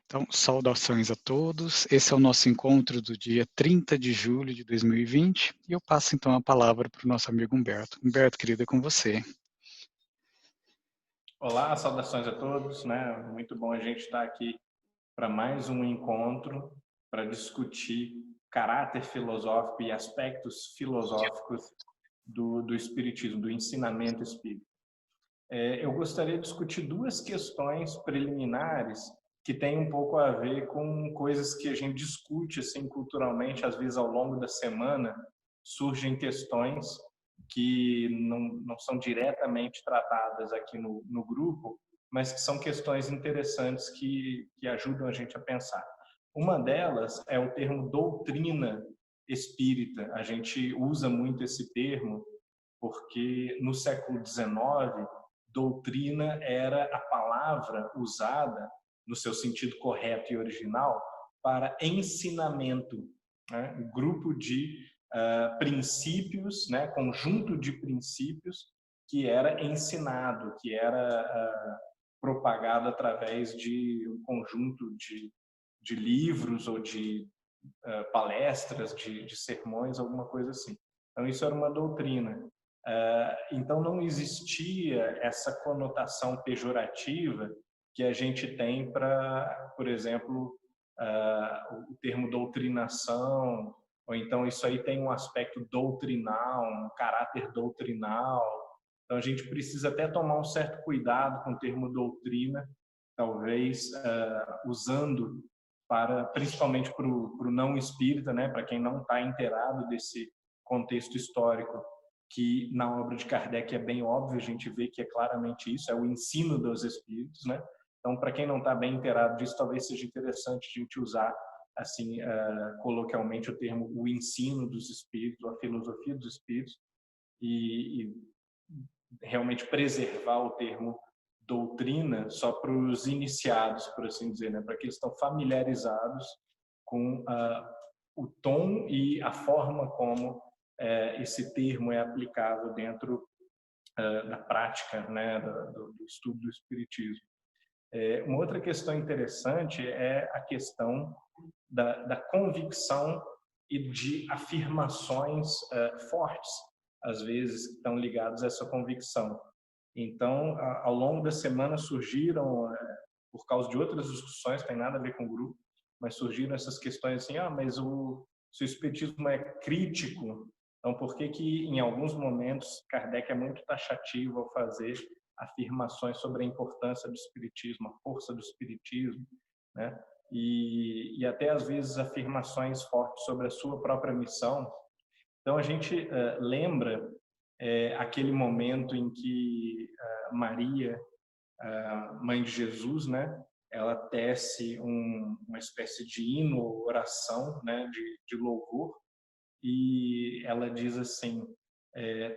Então, saudações a todos. Esse é o nosso encontro do dia 30 de julho de 2020 e eu passo então a palavra para o nosso amigo Humberto. Humberto, querido, é com você. Olá, saudações a todos, né? Muito bom a gente estar aqui para mais um encontro para discutir caráter filosófico e aspectos filosóficos do Espiritismo, do ensinamento espírita. Eu gostaria de discutir duas questões preliminares que têm um pouco a ver com coisas que a gente discute assim culturalmente, às vezes ao longo da semana surgem questões que não são diretamente tratadas aqui no grupo, mas que são questões interessantes que ajudam a gente a pensar. Uma delas é o termo doutrina espírita. A gente usa muito esse termo porque no século XIX, doutrina era a palavra usada, no seu sentido correto e original, para ensinamento, né? Um grupo de princípios, né? Conjunto de princípios que era ensinado, que era propagado através de um conjunto de livros ou de palestras, de sermões, alguma coisa assim. Então, isso era uma doutrina. Então, não existia essa conotação pejorativa que a gente tem para, por exemplo, o termo doutrinação, ou então isso aí tem um aspecto doutrinal, um caráter doutrinal. Então, a gente precisa até tomar um certo cuidado com o termo doutrina, talvez usando principalmente para o não espírita, né, para quem não está inteirado desse contexto histórico, que na obra de Kardec é bem óbvio, a gente vê que é claramente isso, é o ensino dos espíritos, né? Então, para quem não está bem inteirado disso, talvez seja interessante a gente usar, assim, coloquialmente, o termo o ensino dos espíritos, a filosofia dos espíritos, e realmente preservar o termo doutrina só para os iniciados, por assim dizer, né? Para aqueles que estão familiarizados com o tom e a forma como esse termo é aplicável dentro da prática, né, do estudo do espiritismo. Uma outra questão interessante é a questão da convicção e de afirmações fortes, às vezes, que estão ligadas a essa convicção. Então, ao longo da semana surgiram, por causa de outras discussões, não tem nada a ver com o grupo, mas surgiram essas questões assim, mas se o espiritismo é crítico, então por que em alguns momentos Kardec é muito taxativo ao fazer afirmações sobre a importância do espiritismo, a força do espiritismo, né? E até às vezes afirmações fortes sobre a sua própria missão. Então a gente lembra aquele momento em que Maria, mãe de Jesus, né, ela tece uma espécie de hino, oração, né, de louvor, e ela diz assim: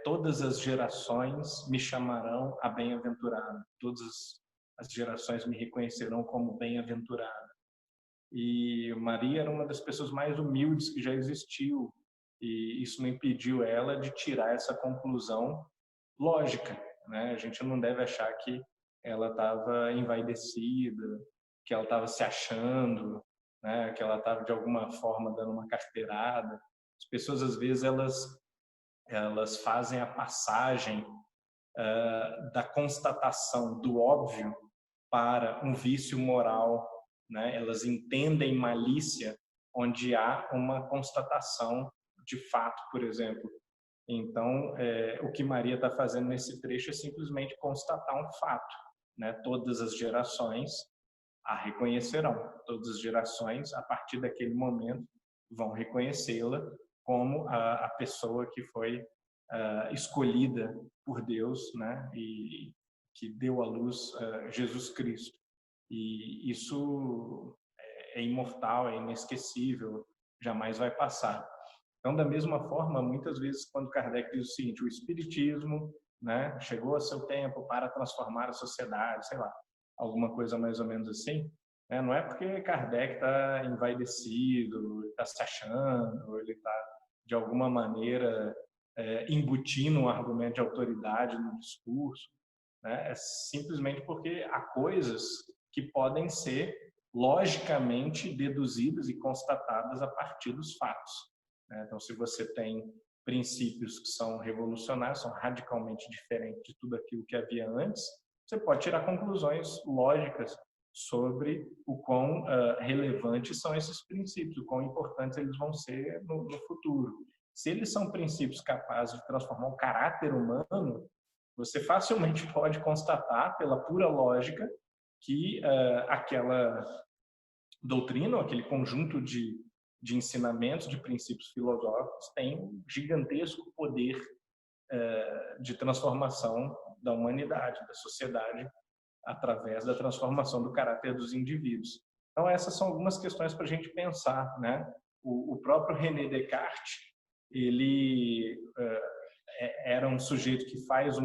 todas as gerações me chamarão a bem-aventurada, todas as gerações me reconhecerão como bem-aventurada. E Maria era uma das pessoas mais humildes que já existiu, e isso não impediu ela de tirar essa conclusão lógica, né? A gente não deve achar que ela estava envaidecida, que ela estava se achando, né? Que ela estava de alguma forma dando uma carteirada. As pessoas às vezes elas fazem a passagem da constatação do óbvio para um vício moral, né? Elas entendem malícia onde há uma constatação de fato, por exemplo. Então, o que Maria está fazendo nesse trecho é simplesmente constatar um fato, né? Todas as gerações a reconhecerão, todas as gerações, a partir daquele momento, vão reconhecê-la como a pessoa que foi escolhida por Deus, né? E que deu à luz Jesus Cristo. E isso é imortal, é inesquecível, jamais vai passar. Então, da mesma forma, muitas vezes, quando Kardec diz o seguinte: o espiritismo, né, chegou a seu tempo para transformar a sociedade, sei lá, alguma coisa mais ou menos assim, né? Não é porque Kardec está envaidecido, está se achando, ele está, de alguma maneira, embutindo um argumento de autoridade no discurso, né? É simplesmente porque há coisas que podem ser logicamente deduzidas e constatadas a partir dos fatos, né? Então, se você tem princípios que são revolucionários, são radicalmente diferentes de tudo aquilo que havia antes, você pode tirar conclusões lógicas sobre o quão relevantes são esses princípios, o quão importantes eles vão ser no futuro. Se eles são princípios capazes de transformar o caráter humano, você facilmente pode constatar, pela pura lógica, que aquela doutrina, ou aquele conjunto de ensinamentos, de princípios filosóficos, tem um gigantesco poder de transformação da humanidade, da sociedade, através da transformação do caráter dos indivíduos. Então, essas são algumas questões para a gente pensar, né? O próprio René Descartes, ele era um sujeito que fez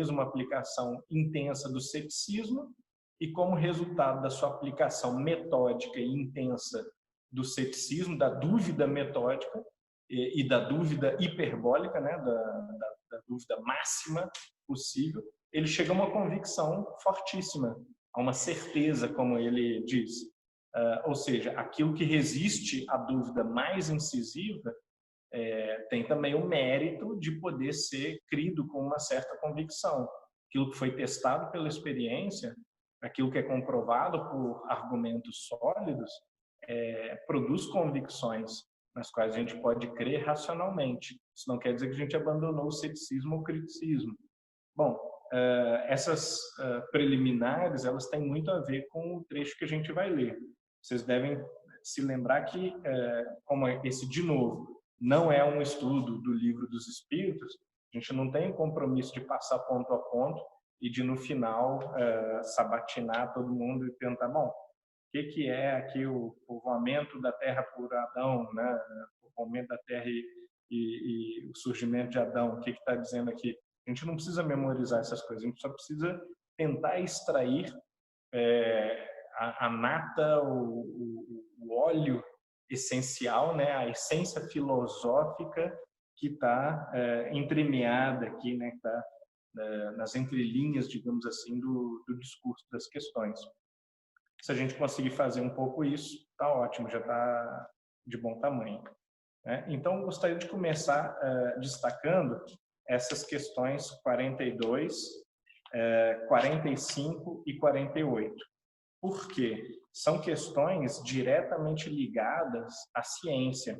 uma aplicação intensa do ceticismo, e como resultado da sua aplicação metódica e intensa do ceticismo, da dúvida metódica e da dúvida hiperbólica, né? da dúvida máxima possível, ele chega a uma convicção fortíssima, a uma certeza, como ele diz. Ou seja, aquilo que resiste à dúvida mais incisiva tem também o mérito de poder ser crido com uma certa convicção. Aquilo que foi testado pela experiência, aquilo que é comprovado por argumentos sólidos, produz convicções nas quais a gente pode crer racionalmente. Isso não quer dizer que a gente abandonou o ceticismo ou o criticismo. Bom, essas preliminares, elas têm muito a ver com o trecho que a gente vai ler. Vocês devem se lembrar que, como esse, de novo, não é um estudo do Livro dos Espíritos, a gente não tem o compromisso de passar ponto a ponto e de, no final, sabatinar todo mundo e perguntar, bom, o que é aqui o povoamento da Terra por Adão, né? O povoamento da Terra e o surgimento de Adão, o que está dizendo aqui? A gente não precisa memorizar essas coisas, a gente só precisa tentar extrair a nata, o óleo essencial, né? A essência filosófica que está entremeada aqui, né? Que está nas entrelinhas, digamos assim, do discurso das questões. Se a gente conseguir fazer um pouco isso, está ótimo, já está de bom tamanho, né? Então, gostaria de começar destacando essas questões 42, 45 e 48. Por quê? São questões diretamente ligadas à ciência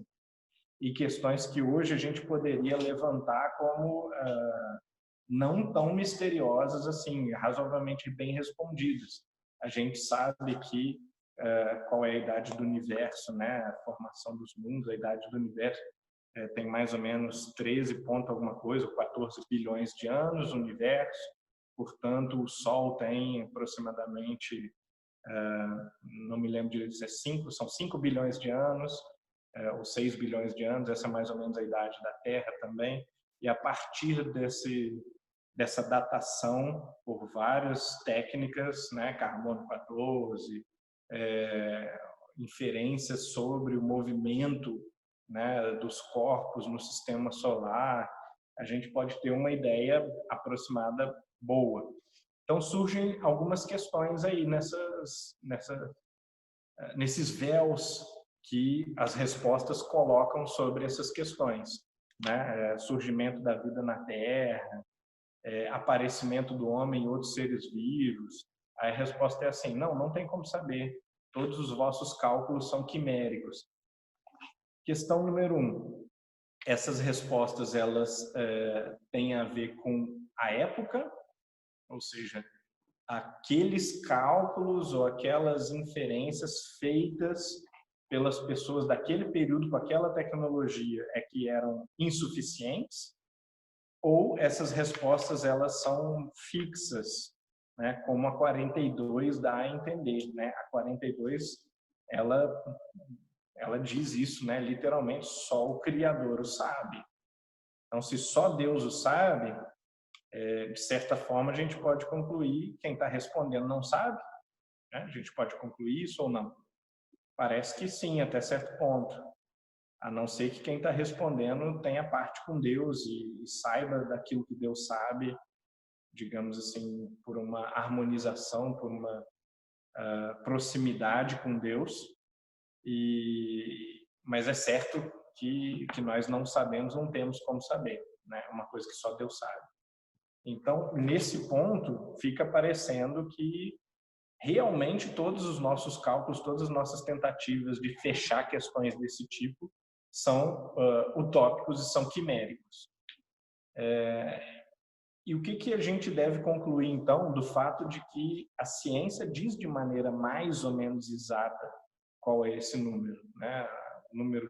e questões que hoje a gente poderia levantar como não tão misteriosas assim, razoavelmente bem respondidas. A gente sabe que qual é a idade do universo, né? A formação dos mundos, a idade do universo tem mais ou menos 13 ponto alguma coisa, 14 bilhões de anos o universo. Portanto, o Sol tem aproximadamente, não me lembro direito se são 5 bilhões de anos, ou 6 bilhões de anos, essa é mais ou menos a idade da Terra também. E a partir dessa datação por várias técnicas, né, carbono 14, inferências sobre o movimento, né, dos corpos no sistema solar, a gente pode ter uma ideia aproximada boa. Então surgem algumas questões aí nesses véus que as respostas colocam sobre essas questões, né? Surgimento da vida na Terra, aparecimento do homem e outros seres vivos. Aí a resposta é assim, não tem como saber. Todos os vossos cálculos são quiméricos. Questão número 1. Essas respostas, elas têm a ver com a época, ou seja, aqueles cálculos ou aquelas inferências feitas pelas pessoas daquele período com aquela tecnologia que eram insuficientes, ou essas respostas elas são fixas, né, como a 42 dá a entender, né? A 42 ela diz isso, né, literalmente, só o Criador o sabe. Então, se só Deus o sabe, de certa forma a gente pode concluir, quem está respondendo não sabe, né? A gente pode concluir isso ou não? Parece que sim, até certo ponto. A não ser que quem está respondendo tenha parte com Deus e saiba daquilo que Deus sabe, digamos assim, por uma harmonização, por uma proximidade com Deus, mas é certo que nós não sabemos, não temos como saber, né? É uma coisa que só Deus sabe. Então, nesse ponto, fica parecendo que realmente todos os nossos cálculos, todas as nossas tentativas de fechar questões desse tipo são utópicos e são quiméricos. E o que a gente deve concluir, então, do fato de que a ciência diz de maneira mais ou menos exata qual é esse número, né? O número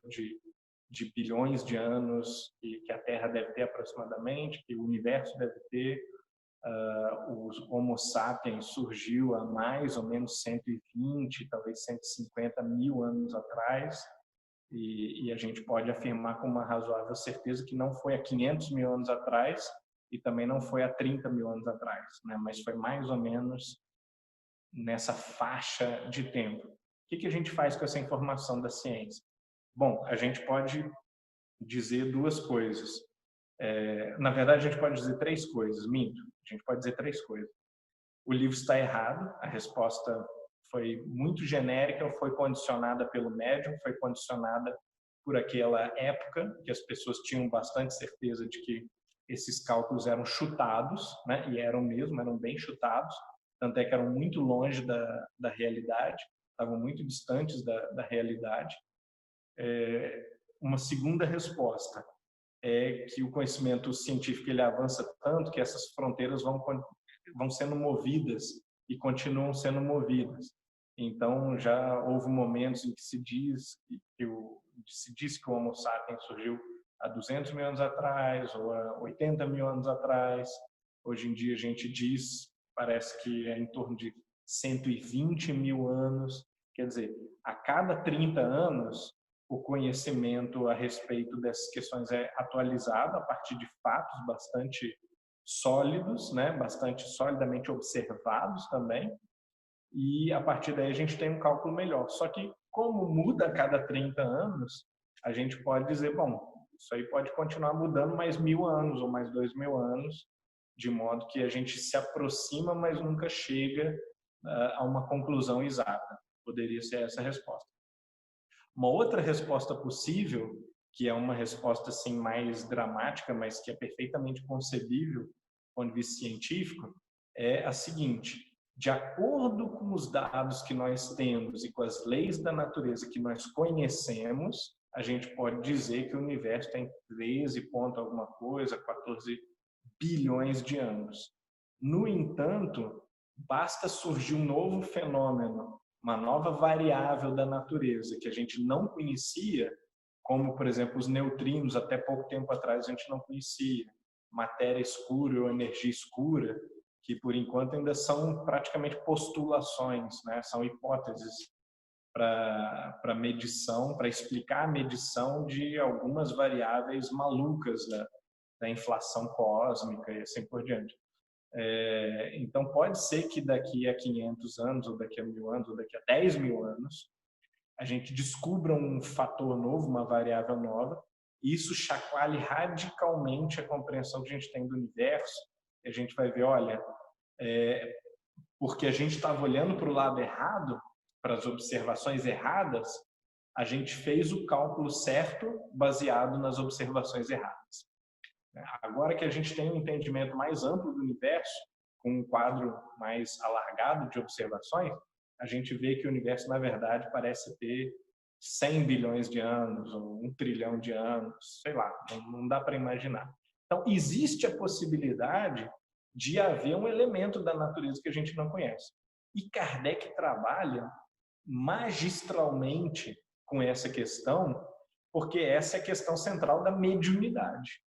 de bilhões de anos que a Terra deve ter aproximadamente, que o universo deve ter. O Homo sapiens surgiu há mais ou menos 120, talvez 150 mil anos atrás, e a gente pode afirmar com uma razoável certeza que não foi há 500 mil anos atrás e também não foi há 30 mil anos atrás, né? Mas foi mais ou menos nessa faixa de tempo. O que a gente faz com essa informação da ciência? Bom, a gente pode dizer duas coisas. Na verdade, a gente pode dizer três coisas. Minto. A gente pode dizer três coisas. O livro está errado, a resposta foi muito genérica, foi condicionada pelo médium, foi condicionada por aquela época, que as pessoas tinham bastante certeza de que esses cálculos eram chutados, né? E eram mesmo, eram bem chutados, tanto é que eram muito longe da realidade, estavam muito distantes da realidade. Uma segunda resposta é que o conhecimento científico ele avança tanto que essas fronteiras vão sendo movidas e continuam sendo movidas. Então, já houve momentos em que se diz que o Homo sapiens surgiu há 200 mil anos atrás ou há 80 mil anos atrás. Hoje em dia a gente diz, parece que é em torno de 120 mil anos. Quer dizer, a cada 30 anos, o conhecimento a respeito dessas questões é atualizado a partir de fatos bastante sólidos, né? Bastante solidamente observados também, e a partir daí a gente tem um cálculo melhor. Só que, como muda a cada 30 anos, a gente pode dizer, bom, isso aí pode continuar mudando mais 1000 anos ou mais 2000 anos, de modo que a gente se aproxima, mas nunca chega a uma conclusão exata. Poderia ser essa a resposta. Uma outra resposta possível, que é uma resposta assim mais dramática, mas que é perfeitamente concebível do ponto de vista científico, é a seguinte: de acordo com os dados que nós temos e com as leis da natureza que nós conhecemos, a gente pode dizer que o universo tem 13 ponto alguma coisa, 14 bilhões de anos. No entanto, basta surgir um novo fenômeno, uma nova variável da natureza que a gente não conhecia, como, por exemplo, os neutrinos, até pouco tempo atrás a gente não conhecia, matéria escura ou energia escura, que por enquanto ainda são praticamente postulações, né? São hipóteses para medição, para explicar a medição de algumas variáveis malucas da inflação cósmica e assim por diante. Então, pode ser que daqui a 500 anos, ou daqui a 1000 anos, ou daqui a 10 mil anos, a gente descubra um fator novo, uma variável nova, e isso chacoalhe radicalmente a compreensão que a gente tem do universo, e a gente vai ver, olha, porque a gente estava olhando para o lado errado, para as observações erradas, a gente fez o cálculo certo baseado nas observações erradas. Agora que a gente tem um entendimento mais amplo do universo, com um quadro mais alargado de observações, a gente vê que o universo, na verdade, parece ter 100 bilhões de anos, ou 1 trilhão de anos, sei lá, não dá para imaginar. Então, existe a possibilidade de haver um elemento da natureza que a gente não conhece. E Kardec trabalha magistralmente com essa questão, porque essa é a questão central da mediunidade,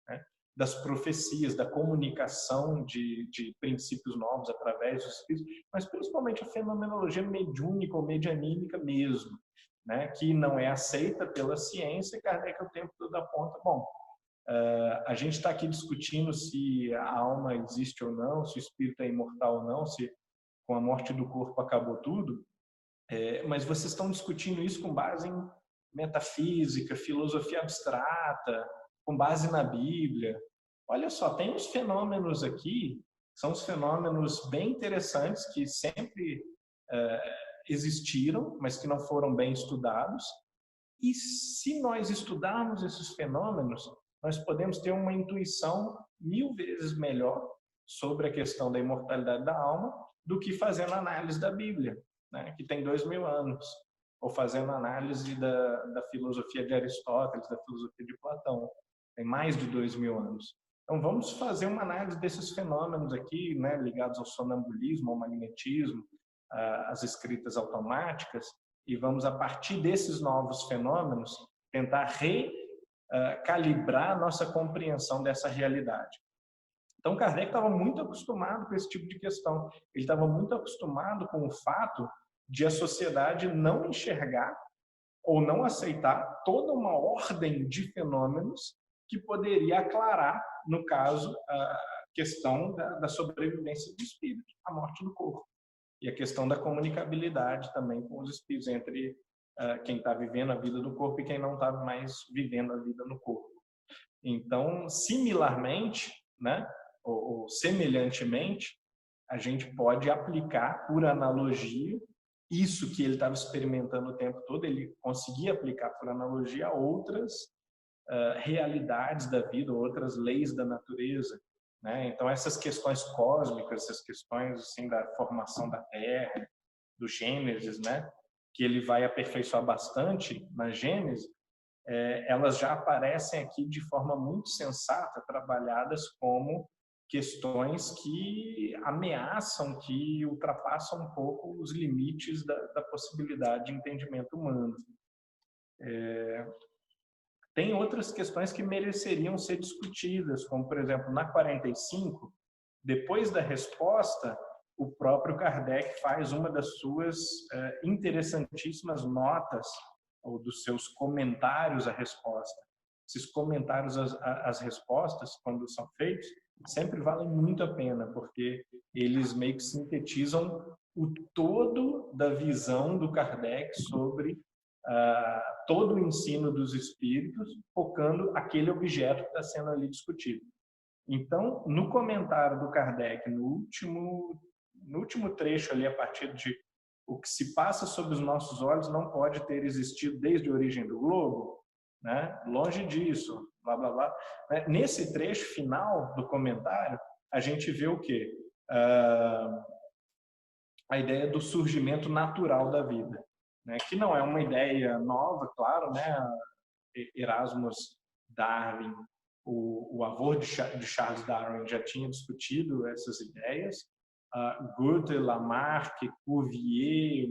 né? Das profecias, da comunicação de princípios novos através dos espíritos, mas principalmente a fenomenologia mediúnica ou medianímica mesmo, né? Que não é aceita pela ciência, e Kardec o tempo todo aponta, bom, a gente está aqui discutindo se a alma existe ou não, se o espírito é imortal ou não, se com a morte do corpo acabou tudo, mas vocês estão discutindo isso com base em metafísica, filosofia abstrata, com base na Bíblia. Olha só, tem uns fenômenos aqui, são os fenômenos bem interessantes que sempre existiram, mas que não foram bem estudados. E se nós estudarmos esses fenômenos, nós podemos ter uma intuição 1000 vezes melhor sobre a questão da imortalidade da alma do que fazendo análise da Bíblia, né, que tem 2000 anos, ou fazendo análise da filosofia de Aristóteles, da filosofia de Platão, tem mais de 2000 anos. Então vamos fazer uma análise desses fenômenos aqui, né, ligados ao sonambulismo, ao magnetismo, às escritas automáticas, e vamos, a partir desses novos fenômenos, tentar recalibrar a nossa compreensão dessa realidade. Então, Kardec estava muito acostumado com esse tipo de questão. Ele estava muito acostumado com o fato de a sociedade não enxergar ou não aceitar toda uma ordem de fenômenos que poderia aclarar, no caso, a questão da sobrevivência do espírito, a morte do corpo. E a questão da comunicabilidade também com os espíritos, entre quem está vivendo a vida do corpo e quem não está mais vivendo a vida no corpo. Então, similarmente, né, ou semelhantemente, a gente pode aplicar, por analogia, isso que ele estava experimentando o tempo todo, ele conseguia aplicar por analogia a outras realidades da vida, outras leis da natureza, né? Então, essas questões cósmicas, essas questões assim, da formação da Terra, do Gênesis, né, que ele vai aperfeiçoar bastante na Gênesis, elas já aparecem aqui de forma muito sensata, trabalhadas como questões que ameaçam, que ultrapassam um pouco os limites da possibilidade de entendimento humano. Tem outras questões que mereceriam ser discutidas, como, por exemplo, na 45, depois da resposta, o próprio Kardec faz uma das suas interessantíssimas notas, ou dos seus comentários à resposta. Esses comentários às respostas, quando são feitos, sempre valem muito a pena, porque eles meio que sintetizam o todo da visão do Kardec sobre todo o ensino dos espíritos, focando aquele objeto que está sendo ali discutido. Então, no comentário do Kardec, no último trecho ali, a partir de o que se passa sob os nossos olhos não pode ter existido desde a origem do globo, né? Longe disso, blá, blá, blá. Nesse trecho final do comentário, a gente vê o quê? A ideia do surgimento natural da vida, né? Que não é uma ideia nova, claro, né? Erasmus Darwin, o avô de Charles Darwin, já tinha discutido essas ideias. Goethe, Lamarck, Cuvier,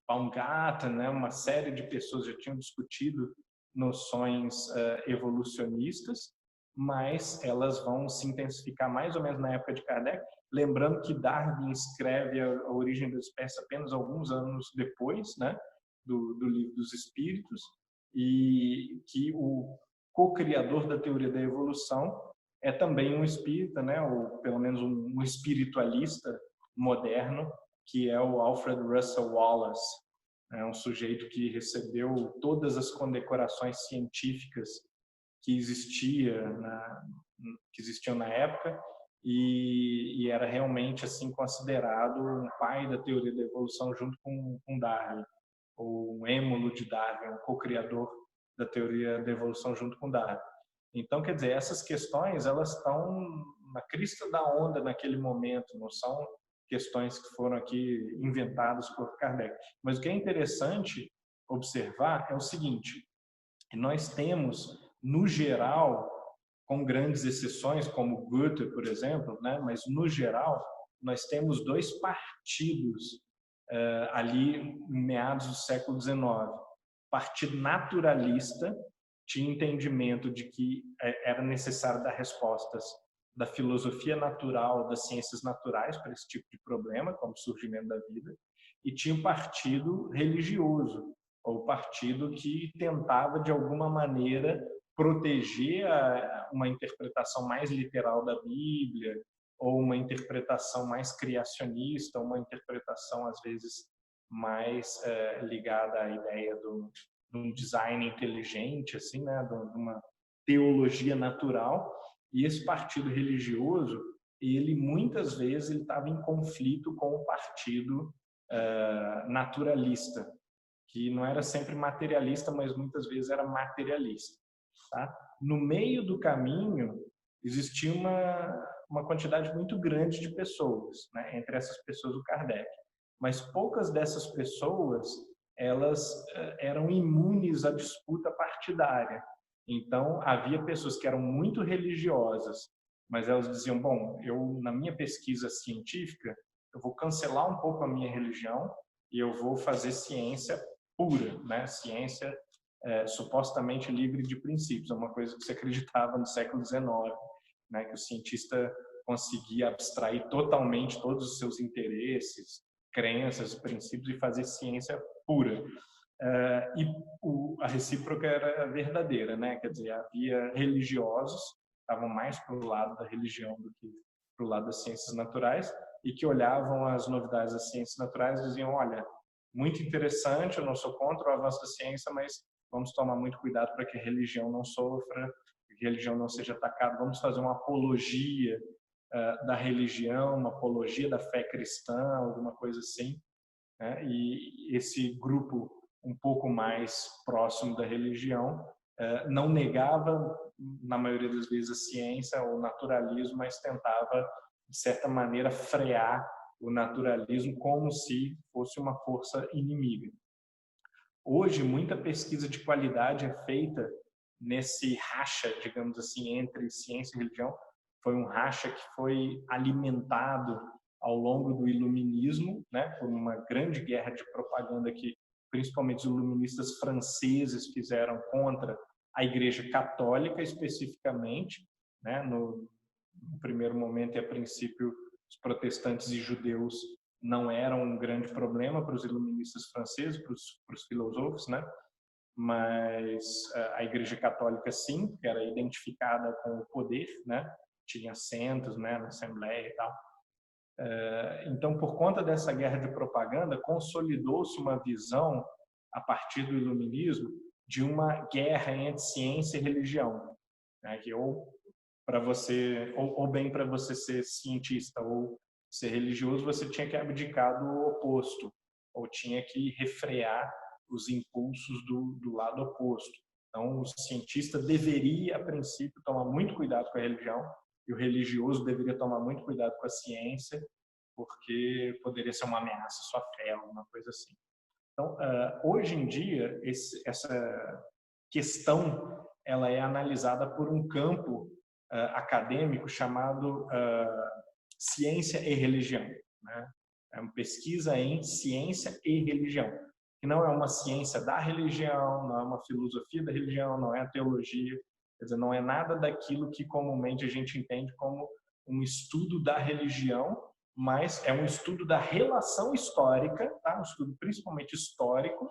Baumgarten, né? Uma série de pessoas já tinham discutido noções evolucionistas, mas elas vão se intensificar mais ou menos na época de Kardec. Lembrando que Darwin escreve a origem da espécie apenas alguns anos depois, né, do Livro dos Espíritos, e que o co-criador da teoria da evolução é também um espírita, né, ou pelo menos um espiritualista moderno, que é o Alfred Russel Wallace. É um sujeito que recebeu todas as condecorações científicas que existiam na época, e era realmente assim considerado um pai da teoria da evolução junto com Darwin, ou um êmulo de Darwin, um co-criador da teoria da evolução junto com Darwin. Então, quer dizer, essas questões elas estão na crista da onda naquele momento, não são questões que foram aqui inventadas por Kardec. Mas o que é interessante observar é o seguinte: nós temos, no geral, com grandes exceções, como Goethe, por exemplo, né? Mas no geral, nós temos dois partidos ali em meados do século XIX. Partido naturalista, tinha entendimento de que era necessário dar respostas da filosofia natural, das ciências naturais para esse tipo de problema, como o surgimento da vida, e tinha um partido religioso, ou partido que tentava, de alguma maneira, proteger uma interpretação mais literal da Bíblia, ou uma interpretação mais criacionista, uma interpretação, às vezes, mais ligada à ideia de um design inteligente, assim, né, de uma teologia natural. E esse partido religioso, ele muitas vezes ele estava em conflito com o partido naturalista, que não era sempre materialista, mas muitas vezes era materialista. Tá? No meio do caminho, existia uma quantidade muito grande de pessoas, né? Entre essas pessoas o Kardec. Mas poucas dessas pessoas, elas eram imunes à disputa partidária. Então, havia pessoas que eram muito religiosas, mas elas diziam, bom, eu, na minha pesquisa científica, eu vou cancelar um pouco a minha religião e eu vou fazer ciência pura, né? Ciência supostamente livre de princípios, é uma coisa que se acreditava no século XIX, né? Que o cientista conseguia abstrair totalmente todos os seus interesses, crenças, princípios e fazer ciência pura. E a recíproca era verdadeira, né? Quer dizer, havia religiosos que estavam mais para o lado da religião do que para o lado das ciências naturais e que olhavam as novidades das ciências naturais e diziam, olha, muito interessante, eu não sou contra o avanço da ciência, mas vamos tomar muito cuidado para que a religião não sofra, que a religião não seja atacada, vamos fazer uma apologia da religião, uma apologia da fé cristã, alguma coisa assim, né? E esse grupo um pouco mais próximo da religião não negava, na maioria das vezes, a ciência ou o naturalismo, mas tentava, de certa maneira, frear o naturalismo como se fosse uma força inimiga. Hoje, muita pesquisa de qualidade é feita nesse racha, digamos assim, entre ciência e religião. Foi um racha que foi alimentado ao longo do iluminismo, né, por uma grande guerra de propaganda que principalmente os iluministas franceses fizeram contra a Igreja Católica especificamente, né, no primeiro momento e a princípio os protestantes e judeus não eram um grande problema para os iluministas franceses, para os filósofos, né? Mas a Igreja Católica sim, que era identificada com o poder, né? Tinha assentos, né, na Assembleia e tal. Então, por conta dessa guerra de propaganda, consolidou-se uma visão, a partir do iluminismo, de uma guerra entre ciência e religião, né? Que para você, ou bem para você ser cientista ou ser religioso, você tinha que abdicar do oposto, ou tinha que refrear os impulsos do lado oposto. Então, o cientista deveria, a princípio, tomar muito cuidado com a religião, e o religioso deveria tomar muito cuidado com a ciência, porque poderia ser uma ameaça à sua fé, alguma coisa assim. Então, hoje em dia, essa questão ela é analisada por um campo acadêmico chamado ciência e religião, né? É uma pesquisa em ciência e religião, que não é uma ciência da religião, não é uma filosofia da religião, não é a teologia, quer dizer, não é nada daquilo que comumente a gente entende como um estudo da religião, mas é um estudo da relação histórica, tá? Um estudo principalmente histórico,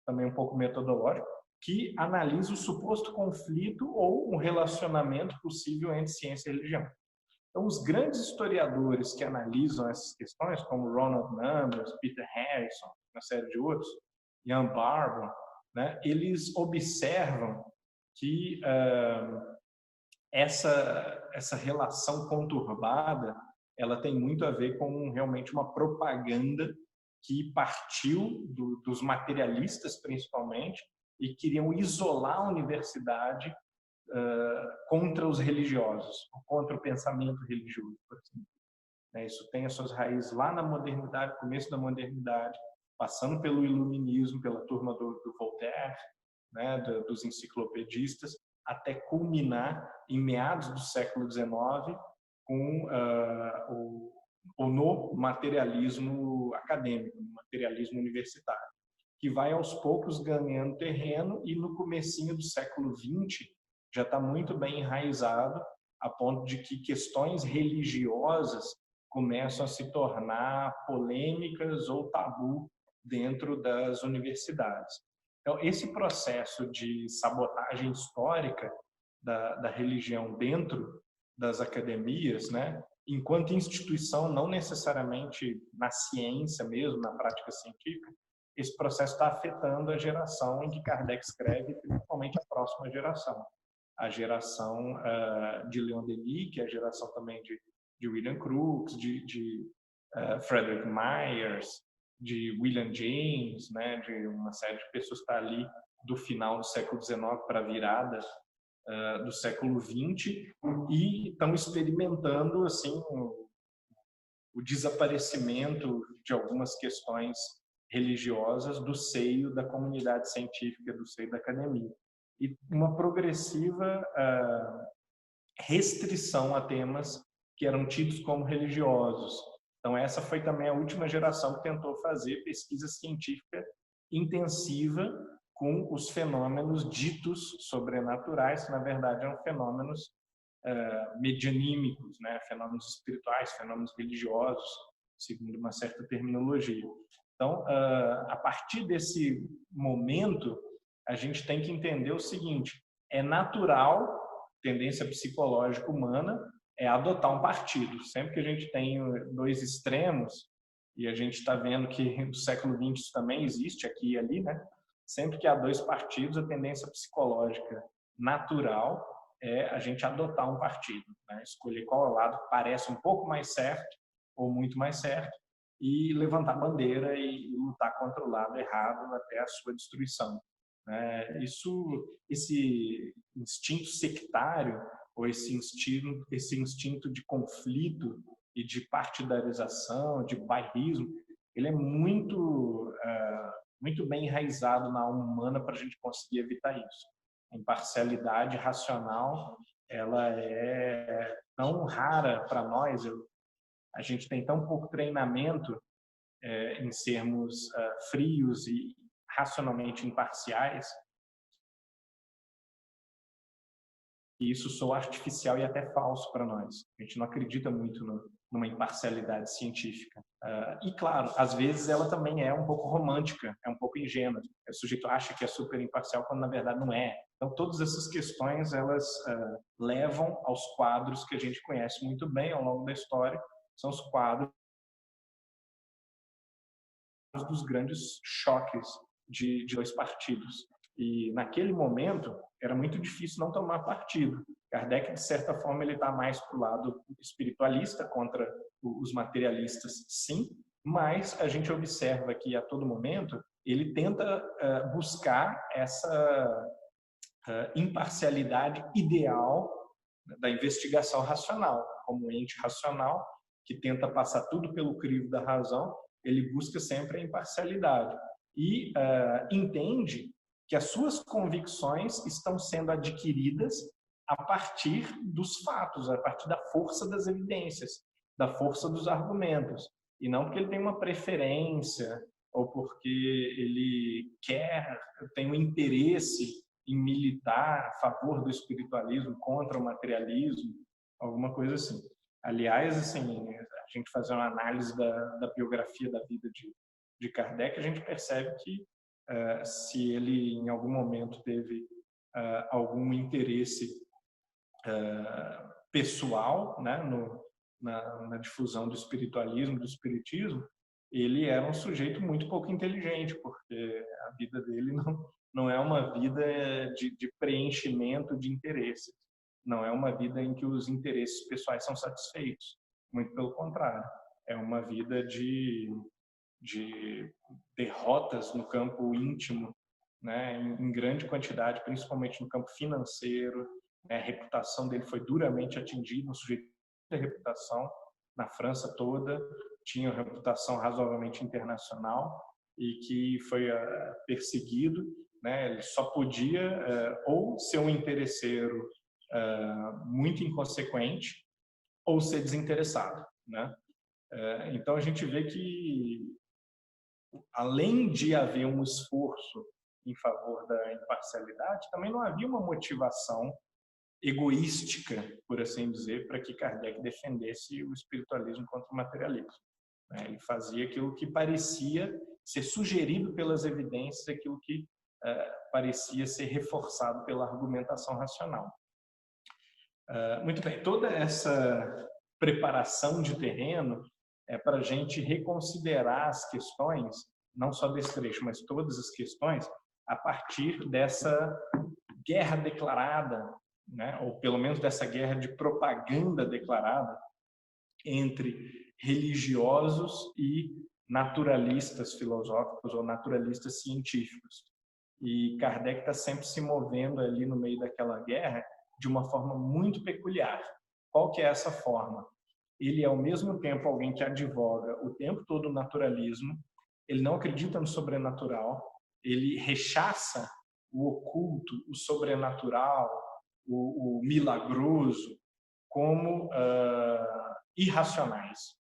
também um pouco metodológico, que analisa o suposto conflito ou um relacionamento possível entre ciência e religião. Então, os grandes historiadores que analisam essas questões, como Ronald Numbers, Peter Harrison, uma série de outros, Ian Barbour, né, eles observam que essa relação conturbada ela tem muito a ver com realmente uma propaganda que partiu dos materialistas, principalmente, e queriam isolar a universidade contra os religiosos, contra o pensamento religioso, por exemplo. Isso tem as suas raízes lá na modernidade, começo da modernidade, passando pelo iluminismo, pela turma do Voltaire, né, dos enciclopedistas, até culminar em meados do século XIX com no materialismo acadêmico, no materialismo universitário, que vai aos poucos ganhando terreno e no comecinho do século XX já está muito bem enraizado, a ponto de que questões religiosas começam a se tornar polêmicas ou tabu dentro das universidades. Então, esse processo de sabotagem histórica da religião dentro das academias, né, enquanto instituição, não necessariamente na ciência mesmo, na prática científica, esse processo está afetando a geração em que Kardec escreve, principalmente a próxima geração. A geração de Leon Denis, que é a geração também de de William Crookes, de Frederick Myers, de William James, né, de uma série de pessoas que está ali do final do século XIX para a virada do século XX, e estão experimentando assim o desaparecimento de algumas questões religiosas do seio da comunidade científica, do seio da academia, e uma progressiva restrição a temas que eram tidos como religiosos. Então essa foi também a última geração que tentou fazer pesquisa científica intensiva com os fenômenos ditos sobrenaturais, que na verdade eram fenômenos medianímicos, né? Fenômenos espirituais, fenômenos religiosos, segundo uma certa terminologia. Então, a partir desse momento, a gente tem que entender o seguinte: é natural, tendência psicológica humana, é adotar um partido. Sempre que a gente tem dois extremos, e a gente está vendo que no século XX isso também existe aqui e ali, né? Sempre que há dois partidos, a tendência psicológica natural é a gente adotar um partido, né? Escolher qual lado parece um pouco mais certo ou muito mais certo e levantar bandeira e lutar contra o lado errado até a sua destruição. Esse instinto sectário ou esse instinto de conflito e de partidarização, de bairrismo, ele é muito bem enraizado na alma humana para a gente conseguir evitar isso. A imparcialidade racional, ela é tão rara para nós, a gente tem tão pouco treinamento em sermos frios e racionalmente imparciais, e isso soa artificial e até falso para nós. A gente não acredita muito numa imparcialidade científica. E, claro, às vezes ela também é um pouco romântica, é um pouco ingênua. O sujeito acha que é super imparcial quando, na verdade, não é. Então, todas essas questões, elas levam aos quadros que a gente conhece muito bem ao longo da história, são os quadros dos grandes choques de dois partidos. E, naquele momento, era muito difícil não tomar partido. Kardec, de certa forma, ele está mais para o lado espiritualista, contra os materialistas, sim, mas a gente observa que, a todo momento, ele tenta buscar essa imparcialidade ideal da investigação racional. Como ente racional, que tenta passar tudo pelo crivo da razão, ele busca sempre a imparcialidade. E entende que as suas convicções estão sendo adquiridas a partir dos fatos, a partir da força das evidências, da força dos argumentos, e não porque ele tem uma preferência ou porque ele tem um interesse em militar a favor do espiritualismo contra o materialismo, alguma coisa assim. Aliás, assim, a gente fazer uma análise da biografia da vida de Kardec, a gente percebe que se ele em algum momento teve algum interesse pessoal, né, na difusão do espiritualismo, do espiritismo, ele era um sujeito muito pouco inteligente, porque a vida dele não é uma vida de preenchimento de interesses, não é uma vida em que os interesses pessoais são satisfeitos, muito pelo contrário, é uma vida de derrotas no campo íntimo, né, em grande quantidade, principalmente no campo financeiro. A reputação dele foi duramente atingida, um sujeito de reputação na França toda, tinha uma reputação razoavelmente internacional e que foi perseguido, né? Ele só podia ou ser um interesseiro muito inconsequente ou ser desinteressado, né? Então a gente vê que, além de haver um esforço em favor da imparcialidade, também não havia uma motivação egoística, por assim dizer, para que Kardec defendesse o espiritualismo contra o materialismo. Ele fazia aquilo que parecia ser sugerido pelas evidências, aquilo que parecia ser reforçado pela argumentação racional. Muito bem, toda essa preparação de terreno é para a gente reconsiderar as questões, não só desse trecho, mas todas as questões, a partir dessa guerra declarada, né, ou pelo menos dessa guerra de propaganda declarada entre religiosos e naturalistas filosóficos ou naturalistas científicos. E Kardec está sempre se movendo ali no meio daquela guerra de uma forma muito peculiar. Qual que é essa forma? Ele é ao mesmo tempo alguém que advoga o tempo todo o naturalismo, ele não acredita no sobrenatural, ele rechaça o oculto, o sobrenatural, o milagroso como irracionais,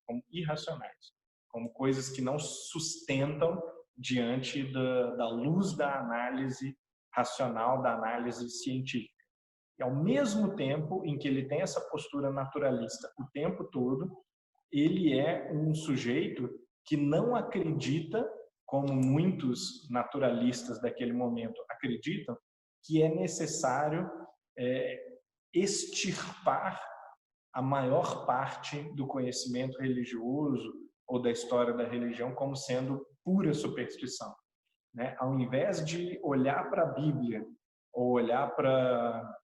como coisas que não sustentam diante da luz da análise racional, da análise científica. E ao mesmo tempo em que ele tem essa postura naturalista o tempo todo, ele é um sujeito que não acredita, como muitos naturalistas daquele momento acreditam, que é necessário extirpar a maior parte do conhecimento religioso ou da história da religião como sendo pura superstição, né? Ao invés de olhar para a Bíblia ou olhar para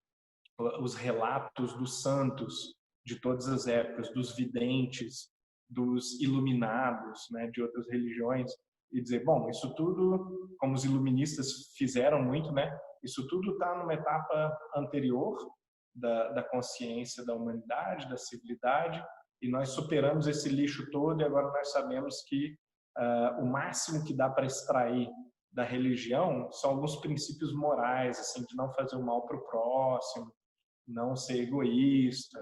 os relatos dos santos de todas as épocas, dos videntes, dos iluminados, né, de outras religiões, e dizer, bom, isso tudo, como os iluministas fizeram muito, né, isso tudo está numa etapa anterior da consciência da humanidade, da civilidade, e nós superamos esse lixo todo e agora nós sabemos que o máximo que dá para extrair da religião são alguns princípios morais, assim, de não fazer o mal para o próximo, não ser egoísta,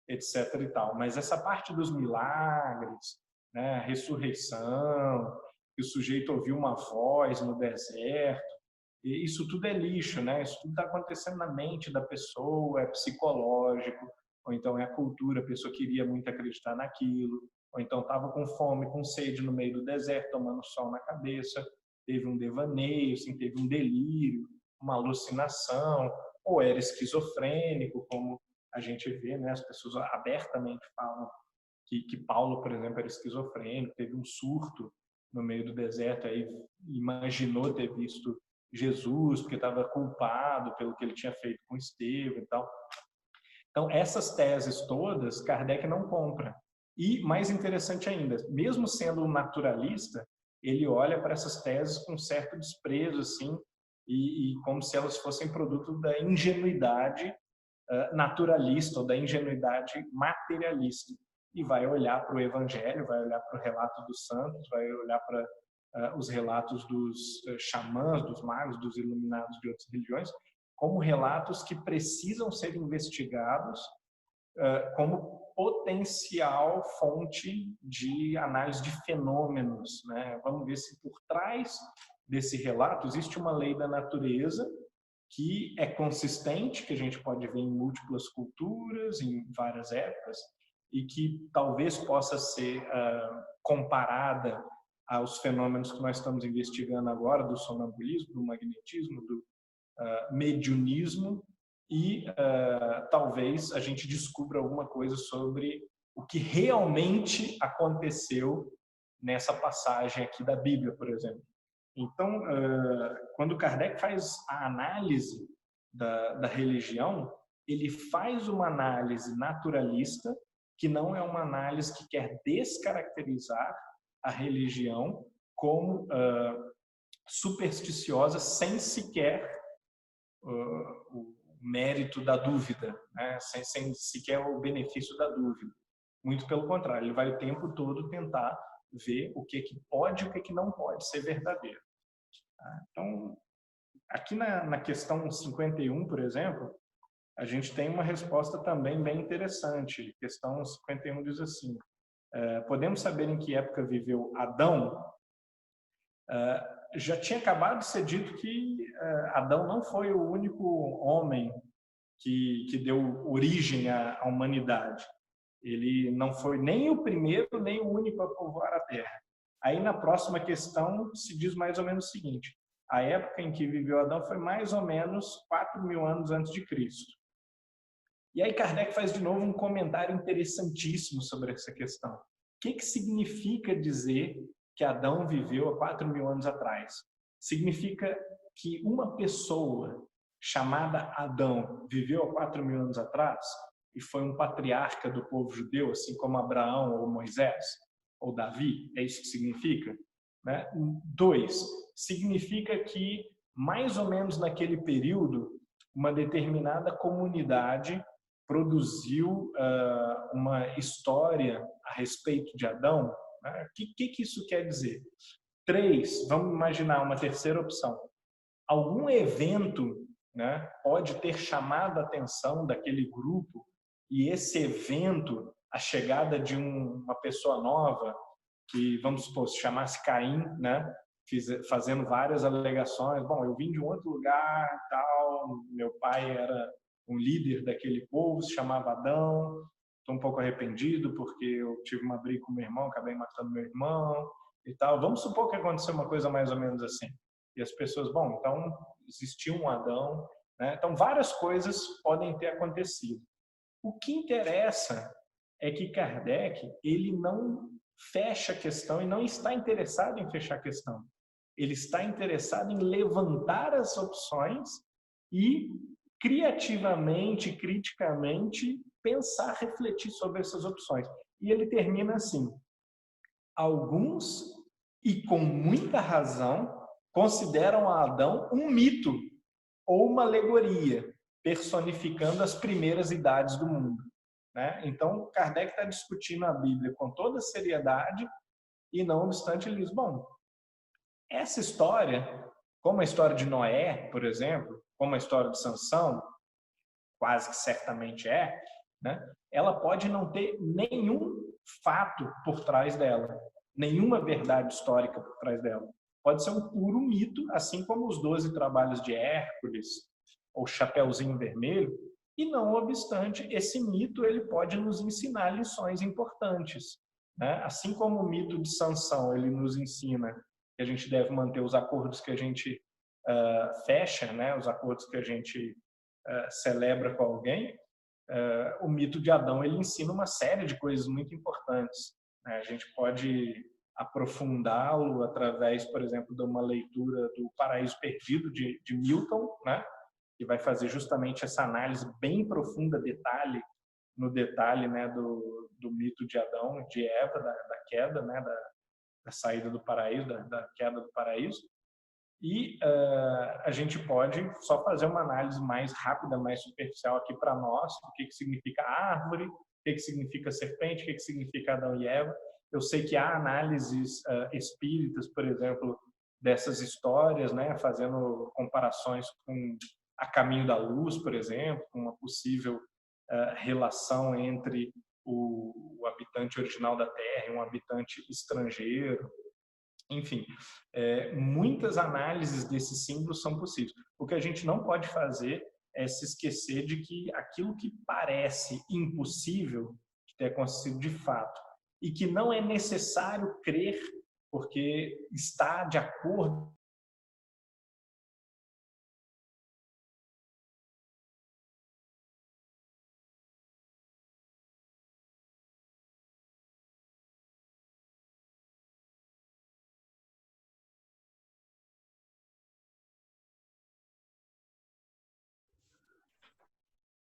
etc. e tal. Mas essa parte dos milagres, né, a ressurreição, que o sujeito ouviu uma voz no deserto, e isso tudo é lixo, né? Isso tudo está acontecendo na mente da pessoa, é psicológico, ou então é a cultura, a pessoa queria muito acreditar naquilo, ou então estava com fome, com sede no meio do deserto, tomando sol na cabeça, teve um devaneio, assim, teve um delírio, uma alucinação, ou era esquizofrênico, como a gente vê, né? As pessoas abertamente falam que Paulo, por exemplo, era esquizofrênico, teve um surto no meio do deserto, aí imaginou ter visto Jesus, porque estava culpado pelo que ele tinha feito com Estevão e tal. Então, essas teses todas, Kardec não compra. E, mais interessante ainda, mesmo sendo um naturalista, ele olha para essas teses com certo desprezo, assim, e como se elas fossem produto da ingenuidade naturalista ou da ingenuidade materialista. E vai olhar para o Evangelho, vai olhar para o relato dos santos, vai olhar para os relatos dos xamãs, dos magos, dos iluminados de outras religiões, como relatos que precisam ser investigados como potencial fonte de análise de fenômenos, né? Vamos ver se por trás desse relato existe uma lei da natureza que é consistente, que a gente pode ver em múltiplas culturas, em várias épocas, e que talvez possa ser comparada aos fenômenos que nós estamos investigando agora, do sonambulismo, do magnetismo, do mediunismo, e talvez a gente descubra alguma coisa sobre o que realmente aconteceu nessa passagem aqui da Bíblia, por exemplo. Então, quando Kardec faz a análise da religião, ele faz uma análise naturalista, que não é uma análise que quer descaracterizar a religião como supersticiosa, sem sequer o mérito da dúvida, né? sem sequer o benefício da dúvida. Muito pelo contrário, ele vai o tempo todo tentar ver o que pode e o que não pode ser verdadeiro. Então, aqui na questão 51, por exemplo, a gente tem uma resposta também bem interessante. A questão 51 diz assim: podemos saber em que época viveu Adão? Já tinha acabado de ser dito que Adão não foi o único homem que deu origem à humanidade. Ele não foi nem o primeiro, nem o único a povoar a Terra. Aí, na próxima questão, se diz mais ou menos o seguinte: a época em que viveu Adão foi mais ou menos 4.000 anos antes de Cristo. E aí Kardec faz de novo um comentário interessantíssimo sobre essa questão. O que significa dizer que Adão viveu há 4.000 anos atrás? Significa que uma pessoa chamada Adão viveu há 4.000 anos atrás? e foi um patriarca do povo judeu, assim como Abraão ou Moisés ou Davi? É isso que significa? Né? 2, significa que, mais ou menos naquele período, uma determinada comunidade produziu uma história a respeito de Adão. Né? O que isso quer dizer? 3, vamos imaginar uma terceira opção. Algum evento, né, pode ter chamado a atenção daquele grupo, e esse evento, a chegada de uma pessoa nova, que, vamos supor, se chamasse Caim, né, fazendo várias alegações. Bom, eu vim de um outro lugar, tal, meu pai era um líder daquele povo, se chamava Adão, estou um pouco arrependido porque eu tive uma briga com meu irmão, acabei matando meu irmão e tal. Vamos supor que aconteceu uma coisa mais ou menos assim. E as pessoas, bom, então existiu um Adão, né? Então várias coisas podem ter acontecido. O que interessa é que Kardec, ele não fecha a questão e não está interessado em fechar a questão. Ele está interessado em levantar as opções e criativamente, criticamente, pensar, refletir sobre essas opções. E ele termina assim: alguns, e com muita razão, consideram Adão um mito ou uma alegoria, personificando as primeiras idades do mundo. Né? Então, Kardec está discutindo a Bíblia com toda seriedade e, não obstante, ele diz, bom, essa história, como a história de Noé, por exemplo, como a história de Sansão, quase que certamente é, né? Ela pode não ter nenhum fato por trás dela, nenhuma verdade histórica por trás dela. Pode ser um puro mito, assim como os 12 trabalhos de Hércules ou Chapeuzinho Vermelho, e não obstante, esse mito ele pode nos ensinar lições importantes. Né? Assim como o mito de Sansão ele nos ensina que a gente deve manter os acordos que a gente fecha, né? Os acordos que a gente celebra com alguém, o mito de Adão ele ensina uma série de coisas muito importantes. Né? A gente pode aprofundá-lo através, por exemplo, de uma leitura do Paraíso Perdido de Milton, né? Que vai fazer justamente essa análise bem profunda, detalhe no detalhe, né, do mito de Adão, de Eva, da queda, né, da saída do paraíso, da queda do paraíso. E a gente pode só fazer uma análise mais rápida, mais superficial aqui para nós, o que significa árvore, o que significa serpente, o que significa Adão e Eva. Eu sei que há análises espíritas, por exemplo, dessas histórias, né, fazendo comparações com A Caminho da Luz, por exemplo, com uma possível relação entre o habitante original da Terra e um habitante estrangeiro. Enfim, muitas análises desses símbolos são possíveis. O que a gente não pode fazer é se esquecer de que aquilo que parece impossível de ter acontecido de fato e que não é necessário crer porque está de acordo.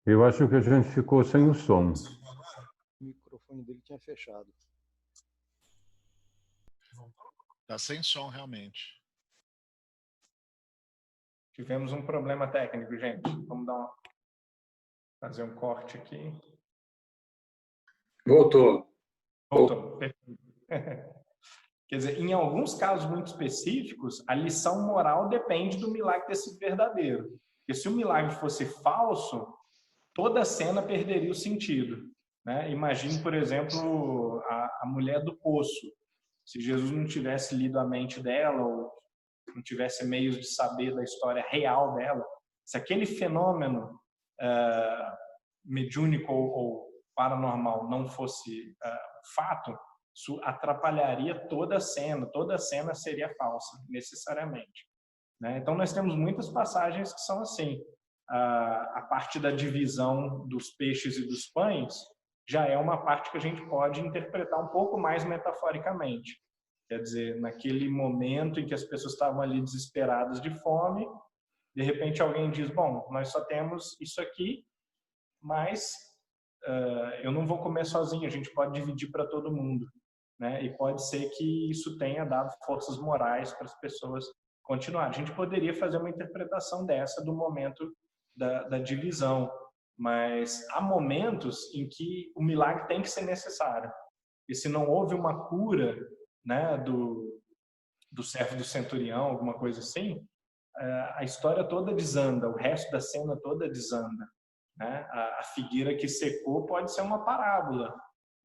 Eu acho que a gente ficou sem o som. O microfone dele tinha fechado. Tá sem som, realmente. Tivemos um problema técnico, gente. Vamos fazer um corte aqui. Voltou. Voltou. Quer dizer, em alguns casos muito específicos, a lição moral depende do milagre ter sido verdadeiro. Porque se o milagre fosse falso, toda a cena perderia o sentido. Né? Imagine, por exemplo, a mulher do poço. Se Jesus não tivesse lido a mente dela, ou não tivesse meios de saber da história real dela, se aquele fenômeno mediúnico ou paranormal não fosse fato, isso atrapalharia toda a cena seria falsa, necessariamente. Né? Então, nós temos muitas passagens que são assim. A parte da divisão dos peixes e dos pães já é uma parte que a gente pode interpretar um pouco mais metaforicamente. Quer dizer, naquele momento em que as pessoas estavam ali desesperadas de fome, de repente alguém diz, bom, nós só temos isso aqui, mas eu não vou comer sozinho, a gente pode dividir para todo mundo, né? E pode ser que isso tenha dado forças morais para as pessoas continuarem. A gente poderia fazer uma interpretação dessa do momento da divisão, mas há momentos em que o milagre tem que ser necessário. E se não houve uma cura, né, do servo do centurião, alguma coisa assim, a história toda desanda, o resto da cena toda desanda, né? A figueira que secou pode ser uma parábola,